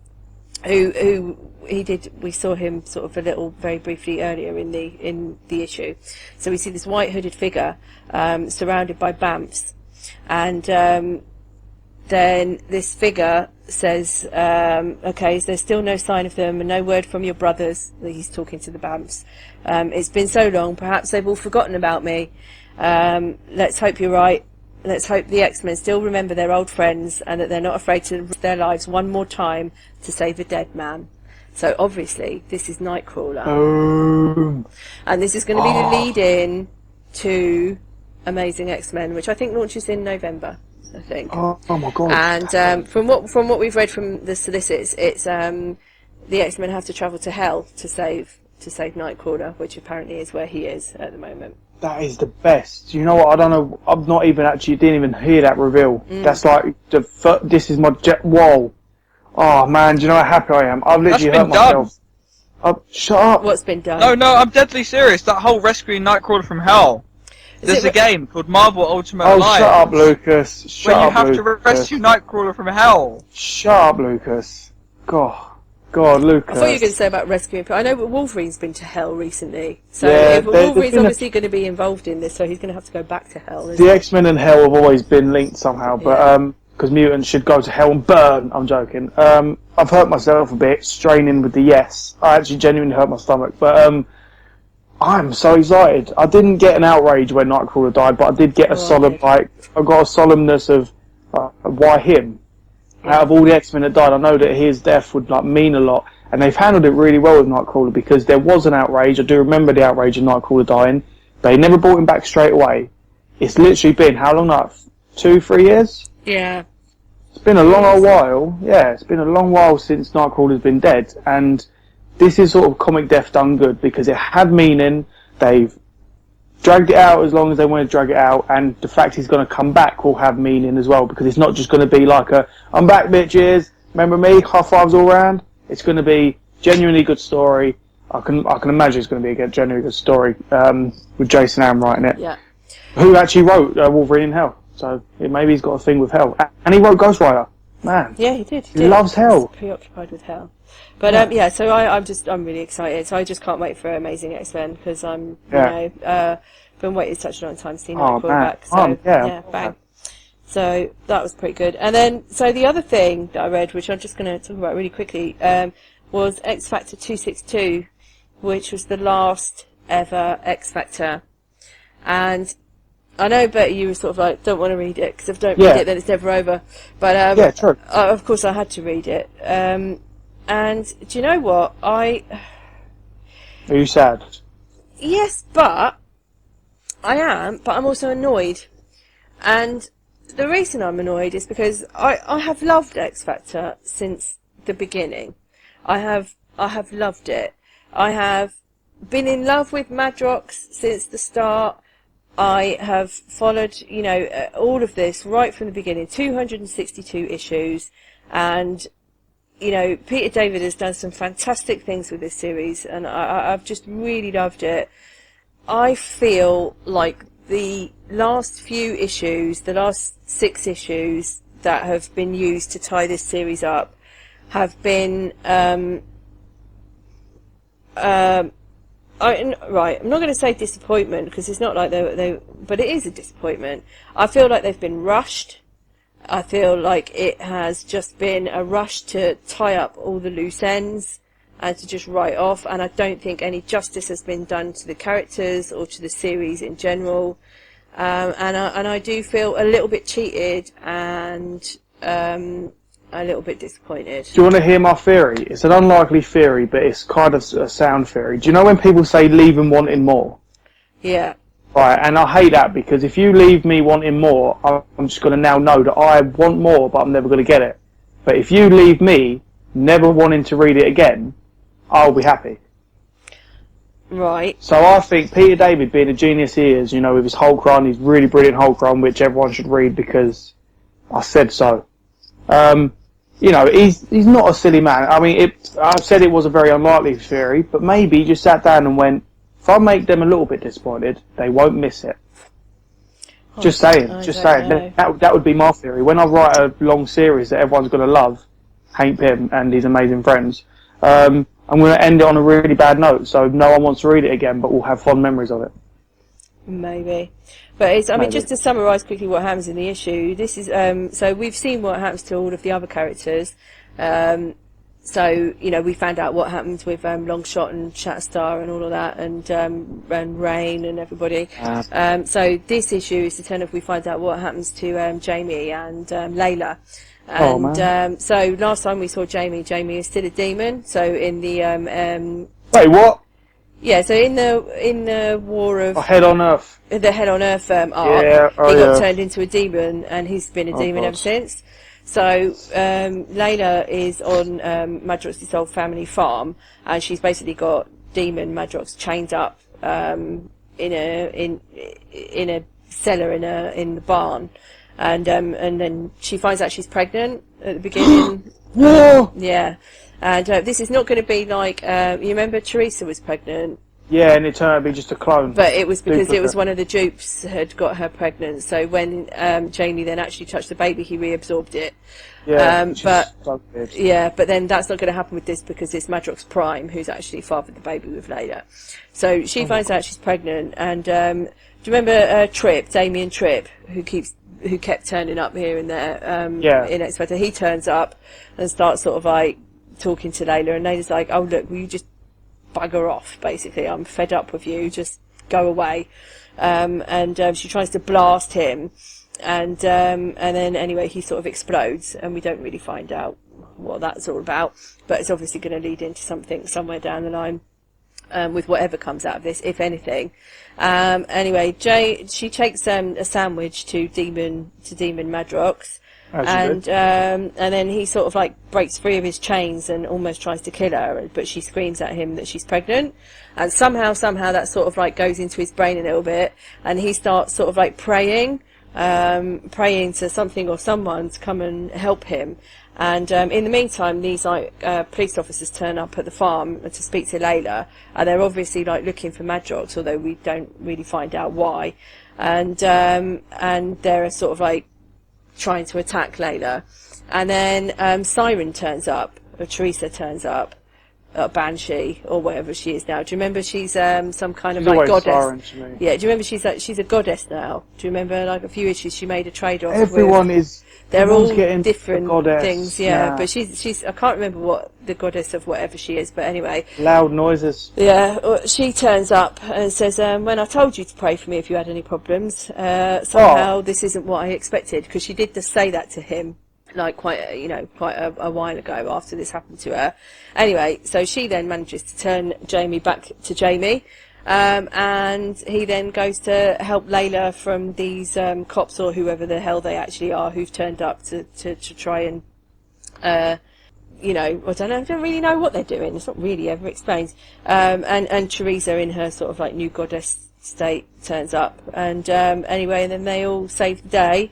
We saw him sort of a little very briefly earlier in the issue. So we see this white hooded figure surrounded by BAMFs, and then this figure says, okay, so there's still no sign of them and no word from your brothers. He's talking to the BAMFs. It's been so long, perhaps they've all forgotten about me. Let's hope you're right. Let's hope the X-Men still remember their old friends and that they're not afraid to risk their lives one more time to save a dead man. So obviously this is Nightcrawler. And this is going to be the lead-in to Amazing X-Men, which I think launches in November, I think. Oh my god. And from what we've read from the solicits, it's the X-Men have to travel to Hell to save Nightcrawler, which apparently is where he is at the moment. That is the best. You know what? I don't know. I'm not even didn't even hear that reveal. That's like this is my whoa. Oh man, do you know how happy I am? I've literally hurt myself. Shut up. What's been done? No, I'm deadly serious. That whole rescuing Nightcrawler from Hell. There's a game called Marvel Ultimate Alliance. Shut up, Lucas. Shut up, where you have to rescue Nightcrawler from Hell. Shut up, Lucas. God, Lucas. I thought you were going to say about rescuing people. I know Wolverine's been to Hell recently. So Wolverine's obviously going to be involved in this, so he's going to have to go back to Hell. The X-Men and Hell have always been linked somehow, but because mutants should go to Hell and burn. I'm joking. I've hurt myself a bit, straining with the yes. I actually genuinely hurt my stomach, but I'm so excited. I didn't get an outrage when Nightcrawler died, but I did get a solemn, I got a solemnness of why him? Out of all the X-Men that died, I know that his death would mean a lot, and they've handled it really well with Nightcrawler, because there was an outrage. I do remember the outrage of Nightcrawler dying. They never brought him back straight away. It's literally been how long now? 2-3 years? Yeah. It's been a long old while. Yeah, it's been a long while since Nightcrawler's been dead, and this is sort of comic death done good, because it had meaning. They've dragged it out as long as they want to drag it out, and the fact he's going to come back will have meaning as well, because it's not just going to be like I'm back bitches, remember me, high fives all round. It's going to be genuinely good story. I can imagine it's going to be a genuinely good story, with Jason Aaron writing it. Yeah. Who actually wrote Wolverine in Hell, so maybe he's got a thing with Hell. And he wrote Ghost Rider. Man. Yeah, he did. He loves Hell. He's preoccupied with Hell. But so I'm really excited. So I just can't wait for Amazing X-Men, because I'm been waiting such a long time to see Nightcrawler back. So bang. So that was pretty good. And then so the other thing that I read, which I'm just going to talk about really quickly, was X Factor 262, which was the last ever X Factor, and I know, but you were sort of like, don't want to read it, because if I don't Yeah. read it, then it's never over. But Yeah, true. of course I had to read it. And do you know what? Are you sad? Yes, but I am, but I'm also annoyed. And the reason I'm annoyed is because I have loved X Factor since the beginning. I have loved it. I have been in love with Madrox since the start. I have followed, all of this right from the beginning, 262 issues, and, Peter David has done some fantastic things with this series, and I've just really loved it. I feel like the last few issues, the last 6 issues that have been used to tie this series up have been, I'm not going to say disappointment, because it's not like but it is a disappointment. I feel like they've been rushed. I feel like it has just been a rush to tie up all the loose ends and to just write off, and I don't think any justice has been done to the characters or to the series in general. And I do feel a little bit cheated and a little bit disappointed. Do you want to hear my theory? It's an unlikely theory, but it's kind of a sound theory. Do you know when people say leave them wanting more? Yeah. Right, and I hate that, because if you leave me wanting more, I'm just going to now know that I want more, but I'm never going to get it. But if you leave me never wanting to read it again, I'll be happy. Right. So I think Peter David, being a genius he is, with his Hulk run, his really brilliant Hulk run, which everyone should read because I said so. He's not a silly man. I mean, I've said it was a very unlikely theory, but maybe he just sat down and went, if I make them a little bit disappointed, they won't miss it. Just saying. That would be my theory. When I write a long series that everyone's going to love, Hank Pym and his amazing friends, I'm going to end it on a really bad note, so no one wants to read it again, but we'll have fond memories of it. Maybe. But just to summarise quickly what happens in the issue, this is, so we've seen what happens to all of the other characters. We found out what happened with Longshot and Shatterstar and all of that, and Rain and everybody. So this issue is the turn of we find out what happens to Jamie and Layla. And so last time we saw Jamie is still a demon. So in the Wait, what? yeah, so in the War of Head on Earth. The Hell on Earth arc, Yeah, he got turned into a demon, and he's been a demon God. ever since. So Layla is on Madrox's old family farm, and she's basically got demon Madrox chained up in a cellar in the barn, and then she finds out she's pregnant at the beginning. Whoa! Yeah, and this is not going to be like you remember Teresa was pregnant. Yeah, and it turned out to be just a clone. But it was because it Duplicate. was one of the dupes had got her pregnant. So when Jamie then actually touched the baby, he reabsorbed it. Yeah, But then that's not going to happen with this, because it's Madrox Prime who's actually fathered the baby with Layla. So she finds out she's pregnant, and do you remember Damien Tripp, who kept turning up here and there in X Factor? He turns up and starts sort of like talking to Layla, and Layla's like, "Oh look, will you just bugger off, basically, I'm fed up with you, just go away." And she tries to blast him, and then anyway he sort of explodes, and we don't really find out what that's all about, but it's obviously going to lead into something somewhere down the line with whatever comes out of this, if anything. Anyway, she takes a sandwich to demon Madrox, and then he sort of like breaks free of his chains and almost tries to kill her, but she screams at him that she's pregnant, and somehow that sort of like goes into his brain a little bit, and he starts sort of like praying to something or someone to come and help him. And in the meantime, these police officers turn up at the farm to speak to Layla, and they're obviously like looking for Madrox, although we don't really find out why. And they're sort of like trying to attack Layla, and then Siren turns up, or Teresa turns up, Banshee or whatever she is now. Do you remember she's some kind of like goddess? Siren to me. Yeah. Do you remember she's a goddess now? Do you remember like a few issues she made a trade off? Everyone is They're Everyone's all getting different the goddess. things, yeah. Nah. But she's I can't remember what the goddess of whatever she is, but anyway. Loud noises. Yeah, well, she turns up and says, when I told you to pray for me if you had any problems, somehow this isn't what I expected, because she did just say that to him, like quite a while ago after this happened to her. Anyway, so she then manages to turn Jamie back to Jamie, and he then goes to help Layla from these cops or whoever the hell they actually are who've turned up to try and I don't really know what they're doing. It's not really ever explained. And Teresa, in her sort of like new goddess state, turns up. And anyway, and then they all save the day.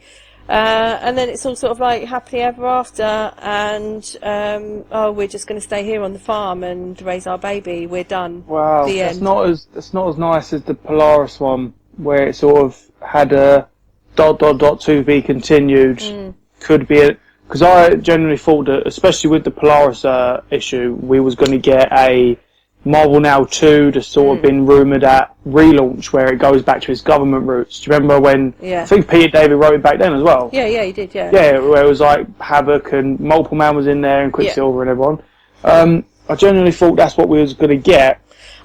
And then it's all sort of like happily ever after. And we're just going to stay here on the farm and raise our baby. We're done. Wow, The that's end. not as nice as the Polaris one, where it sort of had a ... to be continued. Could be a... Because I generally thought that, especially with the Polaris issue, we was going to get a Marvel Now 2 that's sort of been rumoured at relaunch, where it goes back to its government roots. Do you remember when... Yeah. I think Peter David wrote it back then as well. Yeah, he did, yeah. Yeah, where it was like Havoc and Multiple Man was in there and Quicksilver and everyone. I genuinely thought that's what we was going to get.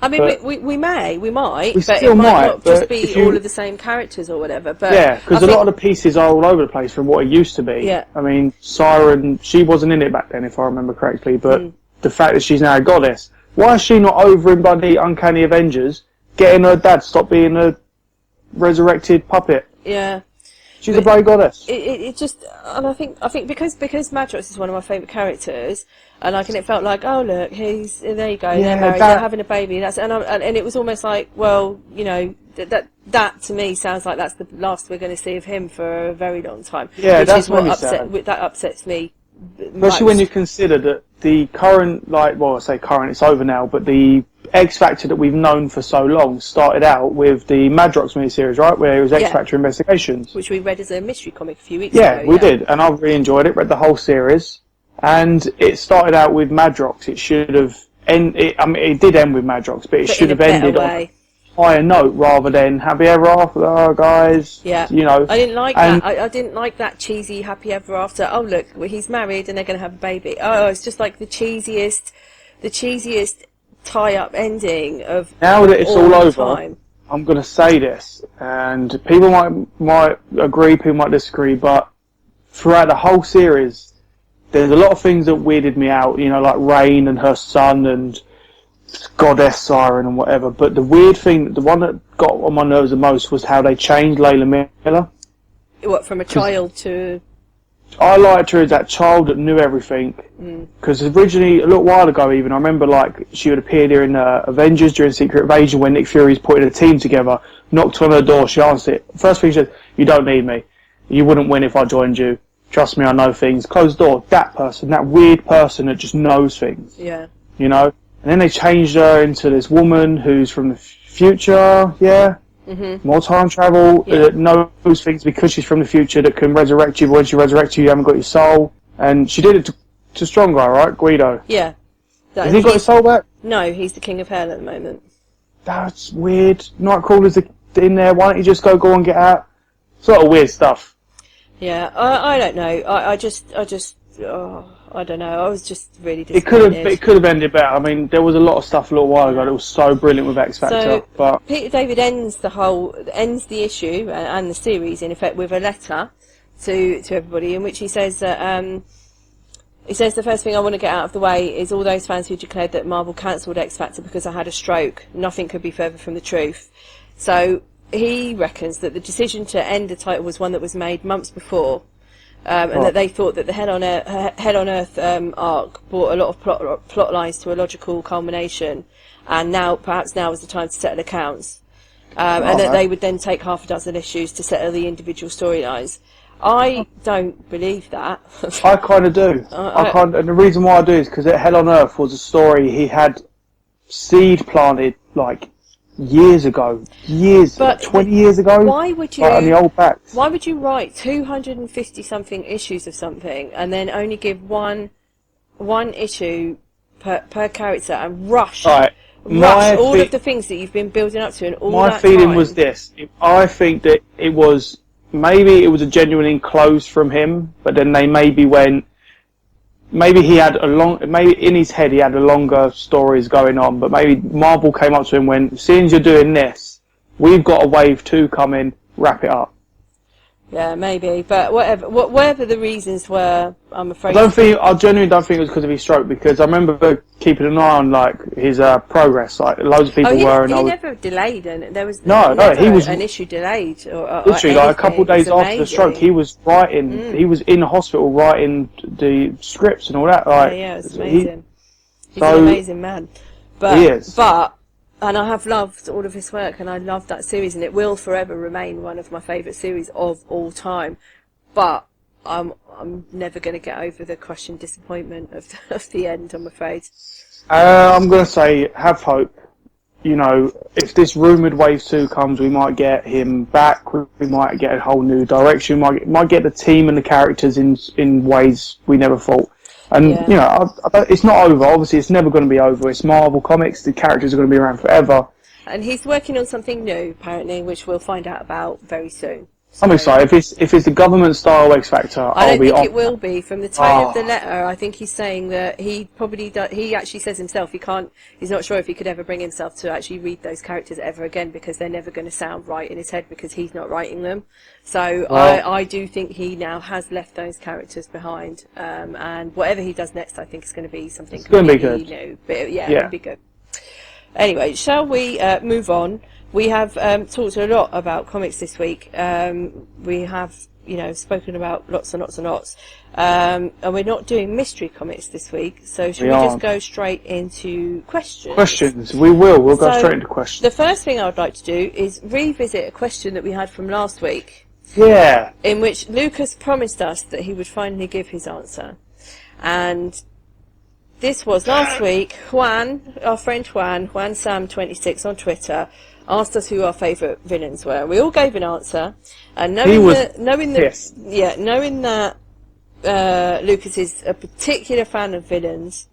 I mean, we might, We but still it might might, not just but be if you- all of the same characters or whatever. But Yeah, because I a lot think- of the pieces are all over the place from what it used to be. Yeah. I mean, Siren, she wasn't in it back then, if I remember correctly, but the fact that she's now a goddess, why is she not over in bloody Uncanny Avengers getting her dad to stop being a resurrected puppet? Yeah. She's a bloody goddess. It just, and I think because Madrox is one of my favourite characters, and it felt like, oh look, there you go, Yeah, they're married, that- they're having a baby, and it was almost like, well, that to me sounds like that's the last we're going to see of him for a very long time. Yeah, which that's is what really sad. that upsets me. Especially when you consider that the current, I say current, it's over now, but the X Factor that we've known for so long started out with the Madrox miniseries, right, where it was X Factor Investigations. which we read as a mystery comic a few weeks Yeah, ago. we did, and I really enjoyed it. Read the whole series, and it started out with Madrox. It should have it did end with Madrox, but it But should in a have ended better on way. a higher note rather than happy ever after, guys. Yeah, I didn't like and- that. I didn't like that cheesy happy ever after. Oh look, he's married and they're going to have a baby. Oh, it's just like the cheesiest tie-up ending of Now that it's all the over, time. I'm going to say this, and people might agree, people might disagree, but throughout the whole series, there's a lot of things that weirded me out, like Rain and her son and Goddess Siren and whatever, but the weird thing, the one that got on my nerves the most was how they changed Layla Miller. What, from a child to... I liked her as that child that knew everything, because originally, a little while ago even, I remember she had appeared here in Avengers during Secret Invasion when Nick Fury's putting a team together, knocked on her door, she answered it. First thing she said, "You don't need me. You wouldn't win if I joined you. Trust me, I know things." Closed the door. That person, that weird person that just knows things. Yeah. And then they changed her into this woman who's from the future, more time travel, that knows things because she's from the future, that can resurrect you, but when she resurrects you, you haven't got your soul. And she did it to Strong Guy, right? Guido. Yeah. Has he got his soul back? No, he's the king of hell at the moment. That's weird. Nightcrawler's in there, why don't you just go and get out? Sort of weird stuff. Yeah, I don't know. I don't know. I was just really It disappointed. could have ended better. I mean, there was a lot of stuff a little while ago that was so brilliant with X Factor, So but Peter David ends the issue and the series in effect with a letter to everybody in which he says that he says the first thing I want to get out of the way is all those fans who declared that Marvel cancelled X Factor because I had a stroke. Nothing could be further from the truth. So he reckons that the decision to end the title was one that was made months before. And that they thought that the Head on Earth arc brought a lot of plot lines to a logical culmination, and perhaps now is the time to settle accounts, and that they would then take half a dozen issues to settle the individual storylines. I don't believe that. I kind of do. And the reason why I do is because Hell on Earth was a story he had seed planted years ago, 20 years ago. Why would you? On the old backs. Why would you write 250 something issues of something and then only give one issue per character and rush all of the things that you've been building up to and all my that feeling time? was this. I think that it was maybe it was a genuine close from him, but then they maybe went. Maybe he had maybe in his head he had a longer stories going on, but maybe Marvel came up to him and went, seeing you're doing this, we've got a wave 2 coming, wrap it up. Yeah, maybe, but whatever the reasons were, I'm afraid. I genuinely don't think it was because of his stroke, because I remember keeping an eye on like his progress. Like loads of people were, and he I was, never delayed, and there was no, he was an issue delayed, or literally like a couple of days It was after the stroke, he was writing. He was in hospital writing the scripts and all that. Like, yeah, it's amazing. He's an amazing man, but he is. And I have loved all of his work, and I love that series, and it will forever remain one of my favourite series of all time. But I'm never going to get over the crushing disappointment of the end, I'm afraid. I'm going to say, have hope. You know, if this rumoured Wave 2 comes, we might get him back, we might get a whole new direction, might get the team and the characters in ways we never thought. And, you know, it's not over. Obviously, it's never going to be over. It's Marvel Comics. The characters are going to be around forever. And he's working on something new, apparently, which we'll find out about very soon. So, I'm excited. If it's the government-style X Factor, I don't think it will be. From the tone of the letter, I think he's saying that he probably he actually says himself he's not sure if he could ever bring himself to actually read those characters ever again, because they're never going to sound right in his head because he's not writing them. So I do think he now has left those characters behind, and whatever he does next, I think is going to be something completely new. But it'll be good. Anyway, shall we move on? We have talked a lot about comics this week. We have, spoken about lots and lots and lots. And we're not doing mystery comics this week, so should we just go straight into questions? Questions. We will. We'll go straight into questions. The first thing I would like to do is revisit a question that we had from last week. Yeah. In which Lucas promised us that he would finally give his answer. And this was last week. Juan, our friend Juan Sam26 on Twitter, asked us who our favourite villains were. We all gave an answer, and knowing that Lucas is a particular fan of villains,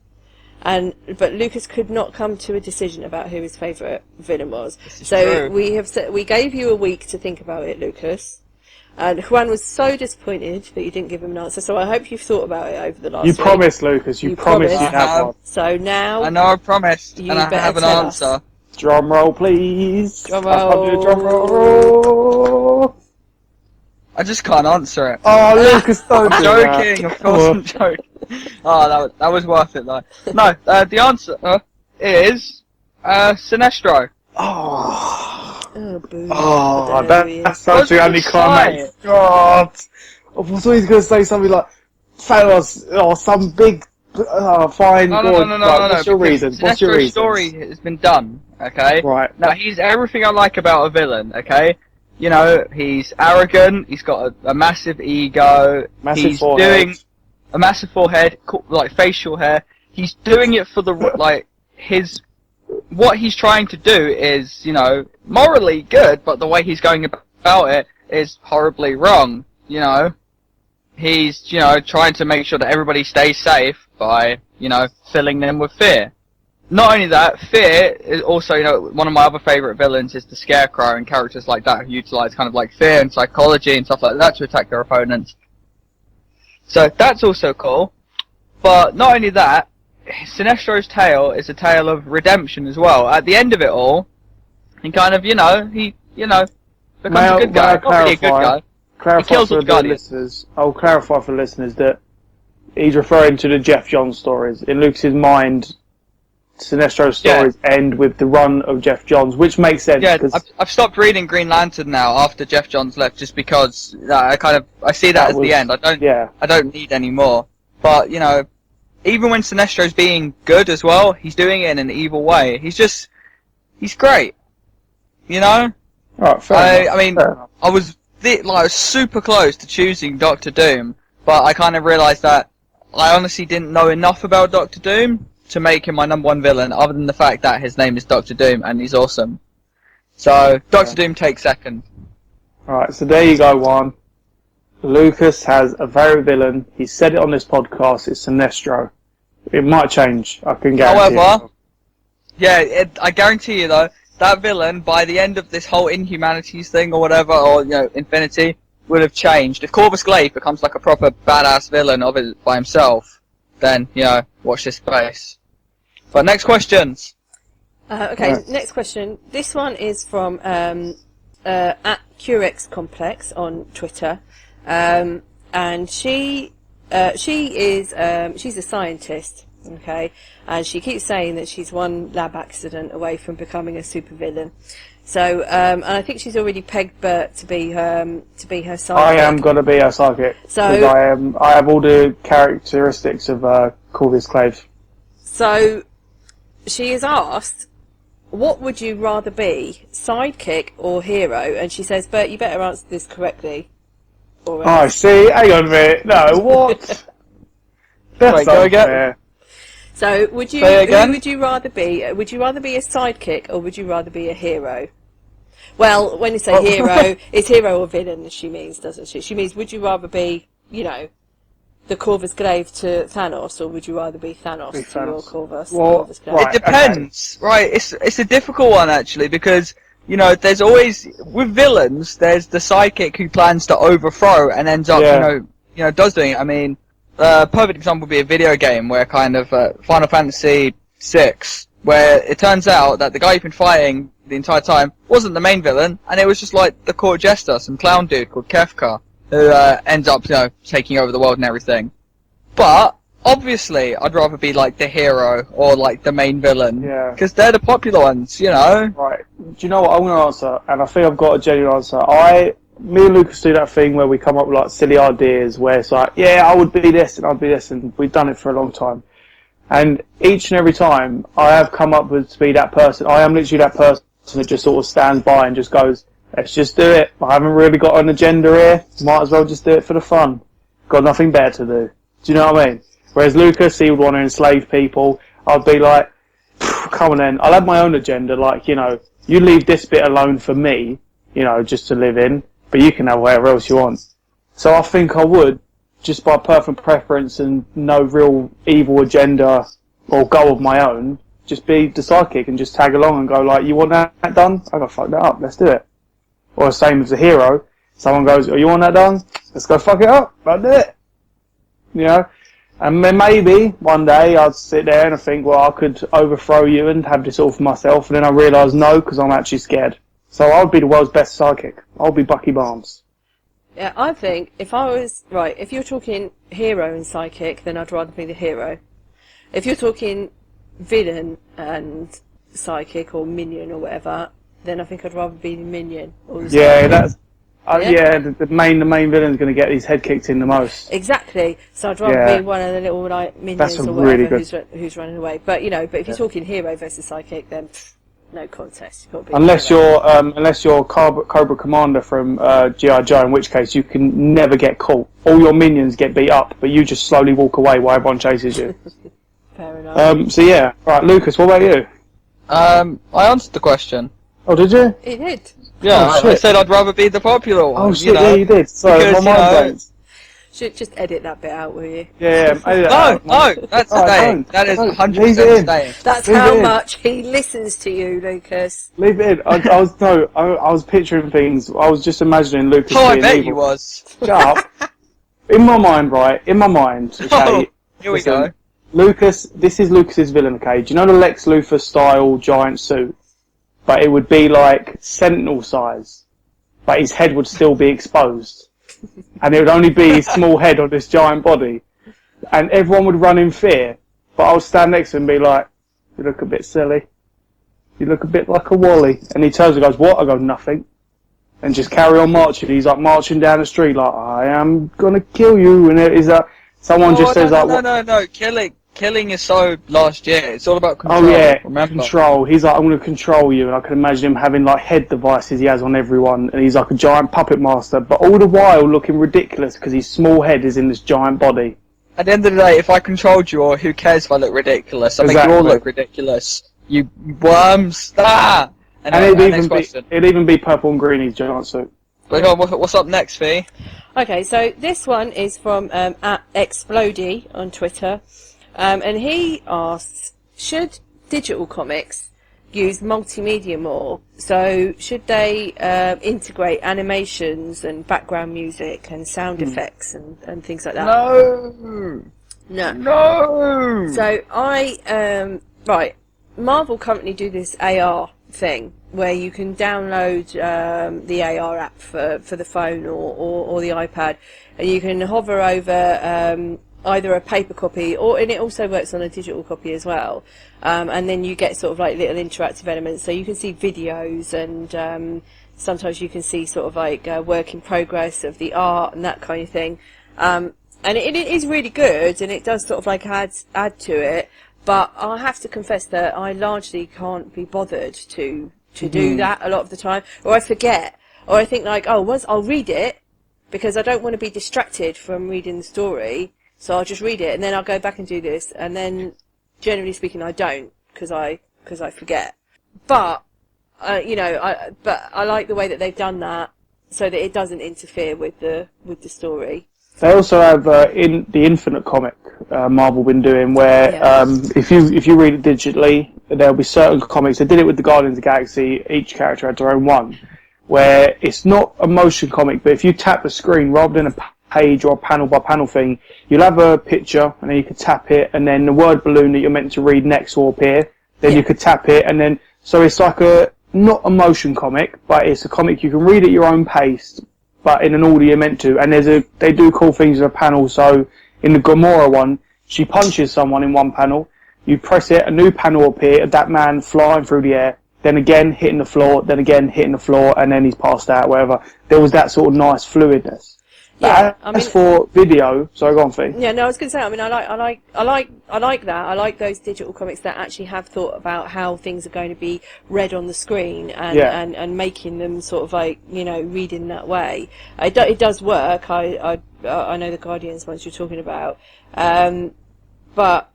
but Lucas could not come to a decision about who his favourite villain was. So true. We gave you a week to think about it, Lucas. And Juan was so disappointed that you didn't give him an answer. So I hope you've thought about it over the last week. You promised, Lucas. You promised you'd have one. So now I know I promised, and I have an answer. Drum roll, please. Drum roll. Drum roll. I just can't answer it. Oh, Lucas, don't I'm do joking. that. Of course I'm joking. Oh, that was worth it, though. No, the answer is Sinestro. That's such an anticlimax. God. I thought he was going to say something like Thanos or some big fine. No. What's your reason? What's your reason? Story has been done. Okay. Right. Now he's everything I like about a villain. Okay. You know, he's arrogant. He's got a massive ego. He's doing a massive forehead, like facial hair. He's doing it for the what he's trying to do is, morally good, but the way he's going about it is horribly wrong. He's, trying to make sure that everybody stays safe by, filling them with fear. Not only that, fear is also, one of my other favourite villains is the Scarecrow, and characters like that who utilise kind of like fear and psychology and stuff like that to attack their opponents. So that's also cool. But not only that, Sinestro's tale is a tale of redemption as well. At the end of it all, he kind of, becomes a good guy. Not really a good guy. He kills all the Guardians. I'll clarify for the listeners that he's referring to the Jeff Johns stories. In Lucas's mind, Sinestro's stories end with the run of Jeff Johns, which makes sense. Yeah, I've stopped reading Green Lantern now after Jeff Johns left, just because I see that as the end. I don't need any more. But even when Sinestro's being good as well, he's doing it in an evil way. He's great. Right, fair enough. I was super close to choosing Doctor Doom, but I kind of realised that I honestly didn't know enough about Doctor Doom to make him my number one villain, other than the fact that his name is Doctor Doom and he's awesome. So Doctor Doom takes second. Alright, so there you go, Juan. Lucas has a favourite villain. He said it on this podcast. It's Sinestro. It might change. I can guarantee. However, I guarantee you though, that villain by the end of this whole Inhumanities thing or whatever, or Infinity, would have changed. If Corvus Glaive becomes like a proper badass villain of it by himself, then, you know, watch this space. But next questions. Okay, Right. next question. This one is from at Curex Complex on Twitter, and she's a scientist, okay, and she keeps saying that she's one lab accident away from becoming a supervillain. So, and I think she's already pegged Bert to be her sidekick. I am gonna be a psychic. So- 'Cause I have all the characteristics of Corvus Glaive. So, she is asked, what would you rather be, sidekick or hero? And she says, Bert, you better answer this correctly. Or Oh, see, hang on a minute. No, what? That's Wait, go again. unfair. So, would you? Say it again? Who would you rather be? Would you rather be a sidekick or would you rather be a hero? Well, when you say hero, it's hero or villain. She means, doesn't she? She means, would you rather be, you know, the Corvus Glaive to Thanos, or would you rather be Thanos Be to your Thanos. Corvus? Well, Corvus Glaive? right. It depends, right? It's a difficult one actually because you know there's always with villains there's the sidekick who plans to overthrow and ends up Yeah. you know does doing it. I mean, perfect example would be a video game where kind of Final Fantasy VI, where it turns out that the guy you've been fighting the entire time wasn't the main villain, and it was just like the court jester, some clown dude called Kefka, who ends up you know taking over the world and everything. But obviously, I'd rather be like the hero or like the main villain. Yeah. Because they're the popular ones, you know. Right. Do you know what I'm going to answer? And I think I've got a genuine answer. Me and Lucas do that thing where we come up with like silly ideas where it's like, yeah, I would be this and I'd be this, and we've done it for a long time. And each and every time I have come up with to be that person. I am literally that person that just sort of stands by and just goes, let's just do it. I haven't really got an agenda here. Might as well just do it for the fun. Got nothing better to do. Do you know what I mean? Whereas Lucas, he would want to enslave people. I'd be like, come on then. I'll have my own agenda. Like, you know, you leave this bit alone for me, you know, just to live in. But you can have whatever else you want. So I think I would, just by personal preference and no real evil agenda or goal of my own, just be the sidekick and just tag along and go like, you want that done? I go, fuck that up, let's do it. Or the same as a hero. Someone goes, oh, you want that done? Let's go fuck it up, I'll do it. You know? And then maybe one day I'd sit there and I think, well, I could overthrow you and have this all for myself. And then I realise no, because I'm actually scared. So I'd be the world's best sidekick. I'll be Bucky Barnes. Yeah, I think if I was right, if you're talking hero and sidekick, then I'd rather be the hero. If you're talking villain and sidekick or minion or whatever, then I think I'd rather be the minion. Or the Yeah, sidekick. that's... Yeah. yeah, the main villain's going to get his head kicked in the most. Exactly. So I'd rather Yeah. be one of the little like minions That's a or whatever really good- who's running away. But you know, if you're talking hero versus sidekick, then no contest. You've got to be Unless the hero. you're Cobra Commander from G.I. Joe, in which case you can never get caught. All your minions get beat up, but you just slowly walk away while everyone chases you. Fair enough. So yeah, right, Lucas, what about you? I answered the question. Oh, did you? He did. Yeah, Oh, I shit. said I'd rather be the popular one. Oh shit, you know? yeah, you did. Sorry, Because, my you mind know- went. Should just edit that bit out, will you? Yeah, No, that's Oh, staying. don't. That is Don't. 100% Leave it in. staying. That's Leave how it in. much he listens to you, Lucas. Leave it in. I was picturing things. I was just imagining Lucas Oh, I being bet evil. you was. Shut up. In my mind, right? In my mind. Okay. Oh, here we listen, go. Lucas, this is Lucas's villain, okay? Do you know the Lex Luthor style giant suit? But it would be like Sentinel size. But his head would still be exposed. And it would only be his small head on this giant body. And everyone would run in fear. But I would stand next to him and be like, you look a bit silly. You look a bit like a Wally. And he turns and goes, what? I go, nothing. And just carry on marching. He's like marching down the street like, I am gonna kill you. And it is that someone just says no, like, no. Killing is so last year. It's all about control. oh yeah, remember? control. He's like, I'm going to control you, and I can imagine him having like head devices he has on everyone, and he's like a giant puppet master, but all the while looking ridiculous because his small head is in this giant body. At the end of the day, if I controlled you, or who cares if I look ridiculous? I make you all Exactly. look ridiculous. You worms. Ah! And Anyway, next question. it'd even be purple and green, his giant suit. Wait, hold on, what's up next, Fee? Okay, so this one is from at Explodey on Twitter, and he asks, should digital comics use multimedia more. So should they integrate animations and background music and sound effects and things like that? No. No. No. So right, Marvel currently do this AR thing where you can download the AR app for the phone or the iPad, and you can hover over either a paper copy and it also works on a digital copy as well, and then you get sort of like little interactive elements, so you can see videos and sometimes you can see sort of like work in progress of the art and that kind of thing, and it is really good, and it does sort of like add to it, but I have to confess that I largely can't be bothered to do that a lot of the time, or I forget, or I think like, once I'll read it because I don't want to be distracted from reading the story, so I'll just read it and then I'll go back and do this, and then generally speaking I don't because I forget. But I like the way that they've done that so that it doesn't interfere with the story. They also have in the Infinite comic Marvel been doing where if you read it digitally, there'll be certain comics. They did it with the Guardians of the Galaxy. Each character had their own one, where it's not a motion comic, but if you tap the screen rather than a page or a panel by panel thing, you'll have a picture and then you can tap it, and then the word balloon that you're meant to read next will appear. Then you could tap it, and then so it's like not a motion comic, but it's a comic you can read at your own pace, but in an order you're meant to. And they do cool things in a panel. So in the Gamora one, she punches someone in one panel. You press it, a new panel will appear, that man flying through the air, then again hitting the floor, then again hitting the floor, and then he's passed out, whatever. There was that sort of nice fluidness. Yeah, as for video, sorry, go on, Fee. Yeah, no, I was going to say, I mean, I like that. I like those digital comics that actually have thought about how things are going to be read on the screen and making them sort of like, read in that way. It does work. I know the Guardians ones you're talking about, but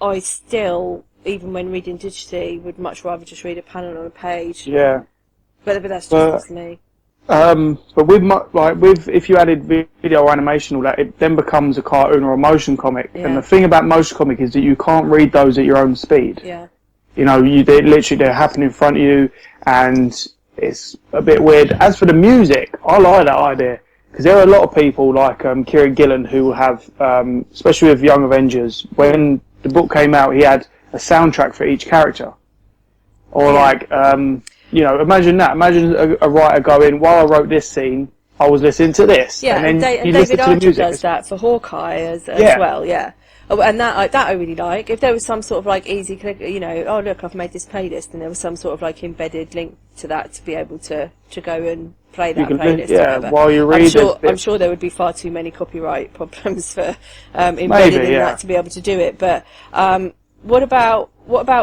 I still, even when reading digitally, would much rather just read a panel on a page. Yeah. But that's just me. But with if you added video or animation, all that, it then becomes a cartoon or a motion comic. Yeah. And the thing about motion comic is that you can't read those at your own speed. Yeah. They're happening in front of you, and it's a bit weird. As for the music, I like that idea because there are a lot of people like Kieran Gillen who will have, especially with Young Avengers, when the book came out, he had a soundtrack for each character, or imagine that. Imagine a writer going, while I wrote this scene, I was listening to this. Yeah, and David Archer does that for Hawkeye as well, yeah. Oh, and that I really like. If there was some sort of like easy click, oh look, I've made this playlist, and there was some sort of like embedded link to that to be able to go and play that playlist. Yeah, while you read I'm sure there would be far too many copyright problems for embedded in that to be able to do it. But what about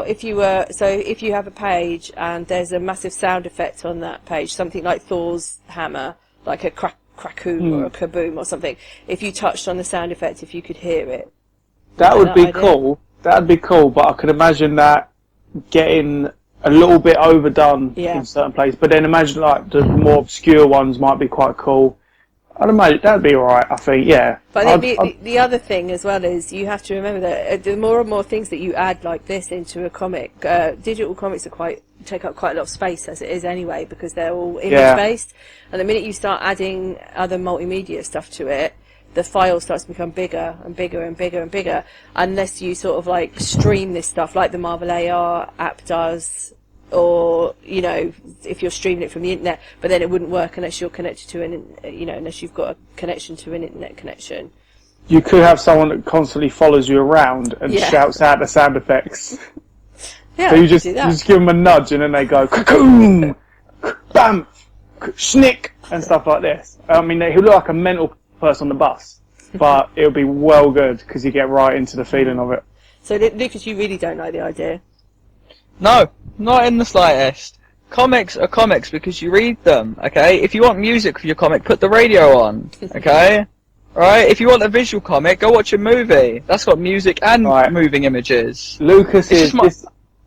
if you have a page and there's a massive sound effect on that page, something like Thor's hammer, like a crackoom or a kaboom or something. If you touched on the sound effect, if you could hear it, that would be cool. That'd be cool, but I could imagine that getting a little bit overdone in certain places. But then imagine like the more obscure ones might be quite cool. I'd imagine that'd be alright, I think, yeah. But I think the other thing as well is you have to remember that the more and more things that you add like this into a comic, digital comics take up quite a lot of space as it is anyway, because they're all image based. And the minute you start adding other multimedia stuff to it, the file starts to become bigger and bigger and bigger and bigger, unless you sort of like stream this stuff like the Marvel AR app does, or if you're streaming it from the internet, but then it wouldn't work unless you're connected to unless you've got a connection to an internet connection. You could have someone that constantly follows you around and shouts out the sound effects. Yeah, so you just give them a nudge and then they go cocoon, BAMF, schnick, and stuff like this. I mean, he'll look like a mental person on the bus, but it'll be well good because you get right into the feeling of it. So Lucas, you really don't like the idea? No, not in the slightest. Comics are comics because you read them, okay? If you want music for your comic, put the radio on, okay? Right? If you want a visual comic, go watch a movie. That's got music and moving images. Lucas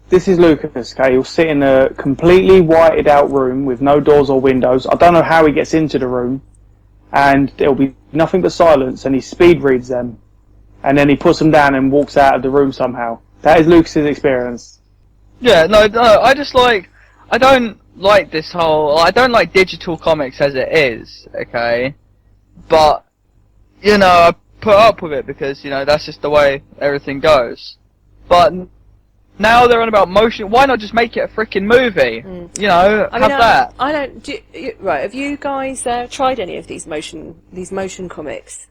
this is Lucas, okay? He'll sit in a completely whited out room with no doors or windows. I don't know how he gets into the room, and there'll be nothing but silence, and he speed reads them, and then he puts them down and walks out of the room somehow. That is Lucas's experience. Yeah, no, I just like, I don't like this whole, I don't like digital comics as it is, okay? But, you know, I put up with it because, you know, that's just the way everything goes. But now they're on about motion, why not just make it a freaking movie? You know, have that. I don't, right, have you guys tried any of these motion comics?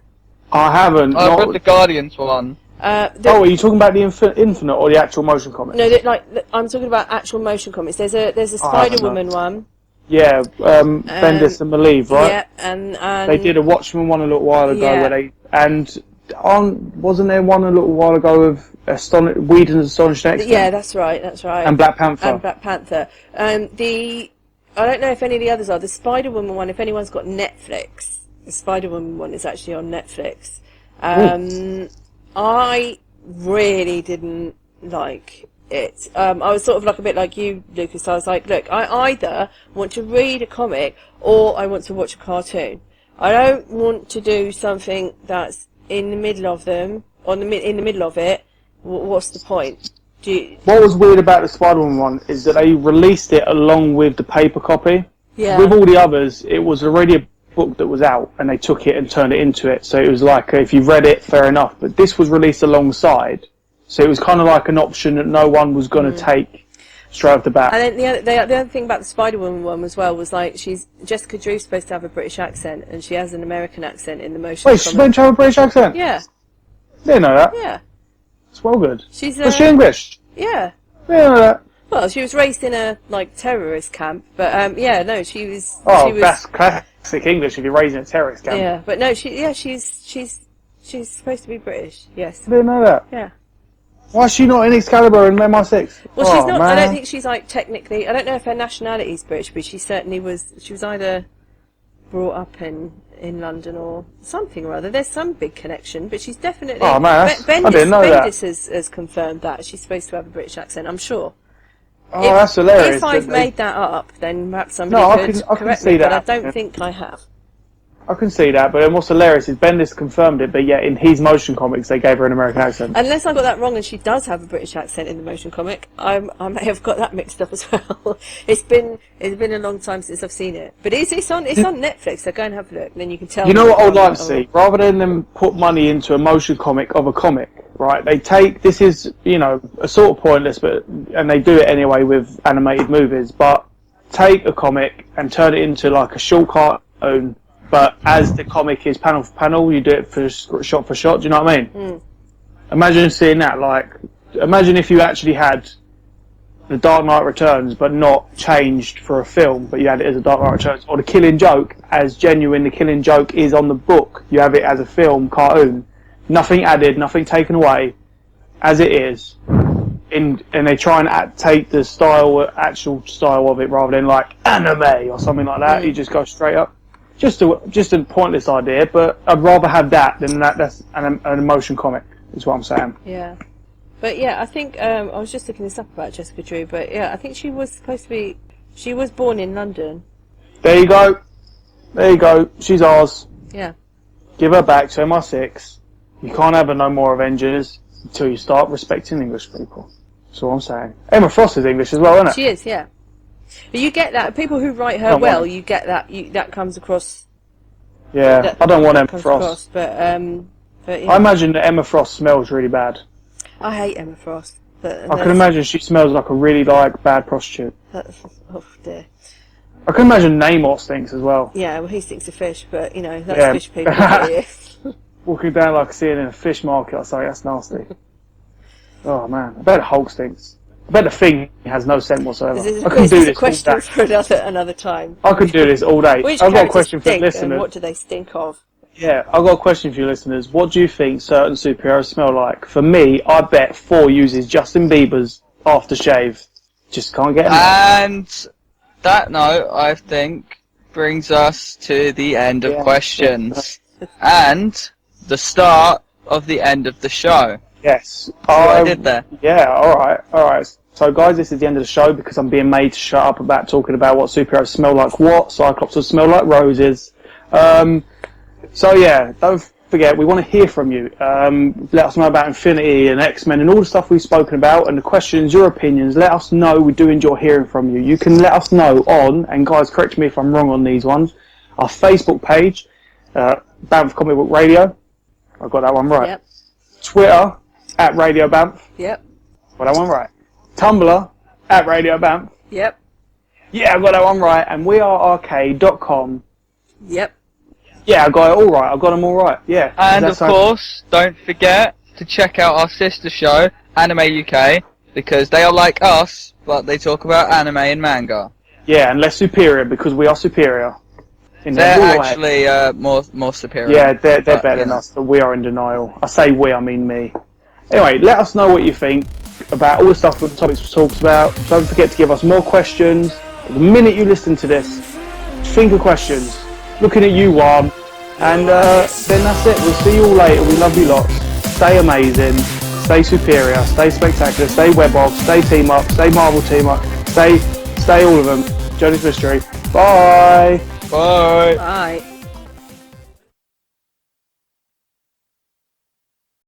I haven't. I read the Guardians one. Are you talking about the Infinite or the actual motion comic? No, I'm talking about actual motion comics. There's a Spider-Woman one. Yeah, Bendis and Malieve, right? Yeah, and they did a Watchmen one a little while ago, Yeah. where they wasn't there one a little while ago of Whedon's Astonishing X-Men? Yeah, that's right. And Black Panther. I don't know if any of the others are. The Spider-Woman one, if anyone's got Netflix, the Spider-Woman one is actually on Netflix. I really didn't like it. I was sort of like a bit like you, Lucas. I was like, look, I either want to read a comic or I want to watch a cartoon. I don't want to do something that's in the middle of them, in the middle of it. What's the point? What was weird about the Spider-Man one is that they released it along with the paper copy. Yeah. With all the others, it was already a book that was out, and they took it and turned it into it. So it was like, if you read it, fair enough. But this was released alongside, so it was kind of like an option that no one was going to take straight off the bat. And then the other thing about the Spider-Woman one as well was like Jessica Drew's supposed to have a British accent, and she has an American accent in the motion. Wait, she's meant to have a British accent? Yeah. Didn't know that. Yeah. It's well good. Was she English? Yeah. Didn't know that. Well, she was raised in a terrorist camp, but yeah, no, she was. Oh, she was, that's classic English if you're raised in a terrorist camp. Yeah, but no, she's supposed to be British. Yes. I didn't know that. Yeah. Why is she not in Excalibur and MI6? Well, Oh, she's not. man. I don't think she's like technically. I don't know if her nationality is British, but she certainly was. She was either brought up in London or something or other. There's some big connection, but she's definitely. Oh man, I didn't know Bendis has confirmed that she's supposed to have a British accent. I'm sure. Oh, that's hilarious. If I've made that up, then perhaps somebody could correct me, but I don't think I have. I can see that, but then what's hilarious is Bendis confirmed it, but yet in his motion comics they gave her an American accent. Unless I got that wrong and she does have a British accent in the motion comic, I may have got that mixed up as well. It's been a long time since I've seen it, but it's on Netflix. So go and have a look, and then you can tell. You know what I would like to see? Rather than them put money into a motion comic of a comic, right? They take this is a sort of pointless, and they do it anyway with animated movies. But take a comic and turn it into like a short cartoon. But as the comic is panel for panel, you do it for shot for shot. Do you know what I mean? Imagine seeing that. Like, imagine if you actually had the Dark Knight Returns, but not changed for a film, but you had it as a Dark Knight Returns, or the Killing Joke, as genuine the Killing Joke is on the book. You have it as a film cartoon, nothing added, nothing taken away, as it is. And they try and take the actual style of it, rather than like anime or something like that. You just go straight up. Just a pointless idea, but I'd rather have that than that's an emotion comic, is what I'm saying. Yeah. But yeah, I think, I was just looking this up about Jessica Drew, but yeah, I think she was born in London. There you go. She's ours. Yeah. Give her back to MI6. You can't have her no more Avengers until you start respecting English people. That's all I'm saying. Emma Frost is English as well, isn't it? She is, yeah. But you get that, people who write her well, you get that, that comes across. Yeah, I don't want Emma Frost. But yeah. I imagine that Emma Frost smells really bad. I hate Emma Frost. But I can imagine she smells like a really bad prostitute. Oh dear. I can imagine Namor stinks as well. Yeah, well he stinks of fish, but that's fish people. Walking down like seeing in a fish market, I say that's nasty. Oh man, I bet the Hulk stinks. I bet the Thing has no scent whatsoever. This I could do is a this question all day. for another time. I could do this all day. Which I've got a characters question for stink listeners. and what do they stink of? Yeah, I've got a question for you listeners. What do you think certain superheroes smell like? For me, I bet 4 uses Justin Bieber's aftershave. Just can't get enough. And that note, I think, brings us to the end of questions. And the start of the end of the show. Yes. What I did there. Yeah, alright. So guys, this is the end of the show because I'm being made to shut up about talking about what superheroes smell like what. Cyclops will smell like roses. So yeah, don't forget, we want to hear from you. Let us know about Infinity and X-Men and all the stuff we've spoken about and the questions, your opinions. Let us know. We do enjoy hearing from you. You can let us know on, and guys, correct me if I'm wrong on these ones, our Facebook page, BAMF Comic Book Radio. I got that one right. Yep. Twitter, at Radio BAMF. Yep. Got that one right. Tumblr, at Radio BAMF. Yep. Yeah, I got that one right. And wearearcade.com. Yep. Yeah, I got it all right. I got them all right. Yeah. And of course, don't forget to check out our sister show, Anime UK, because they are like us, but they talk about anime and manga. Yeah, and less superior because we are superior. They're actually more superior. Yeah, they're better than us, but we are in denial. I say we, I mean me. Anyway, let us know what you think about all the stuff, the topics we talked about. Don't forget to give us more questions. The minute you listen to this, think of questions. Looking at you, Juan. And then that's it. We'll see you all later. We love you lots. Stay amazing. Stay superior. Stay spectacular. Stay Web-Off. Stay Team Up. Stay Marvel Team Up. Stay all of them. Jonas Mystery. Bye. Bye. Bye.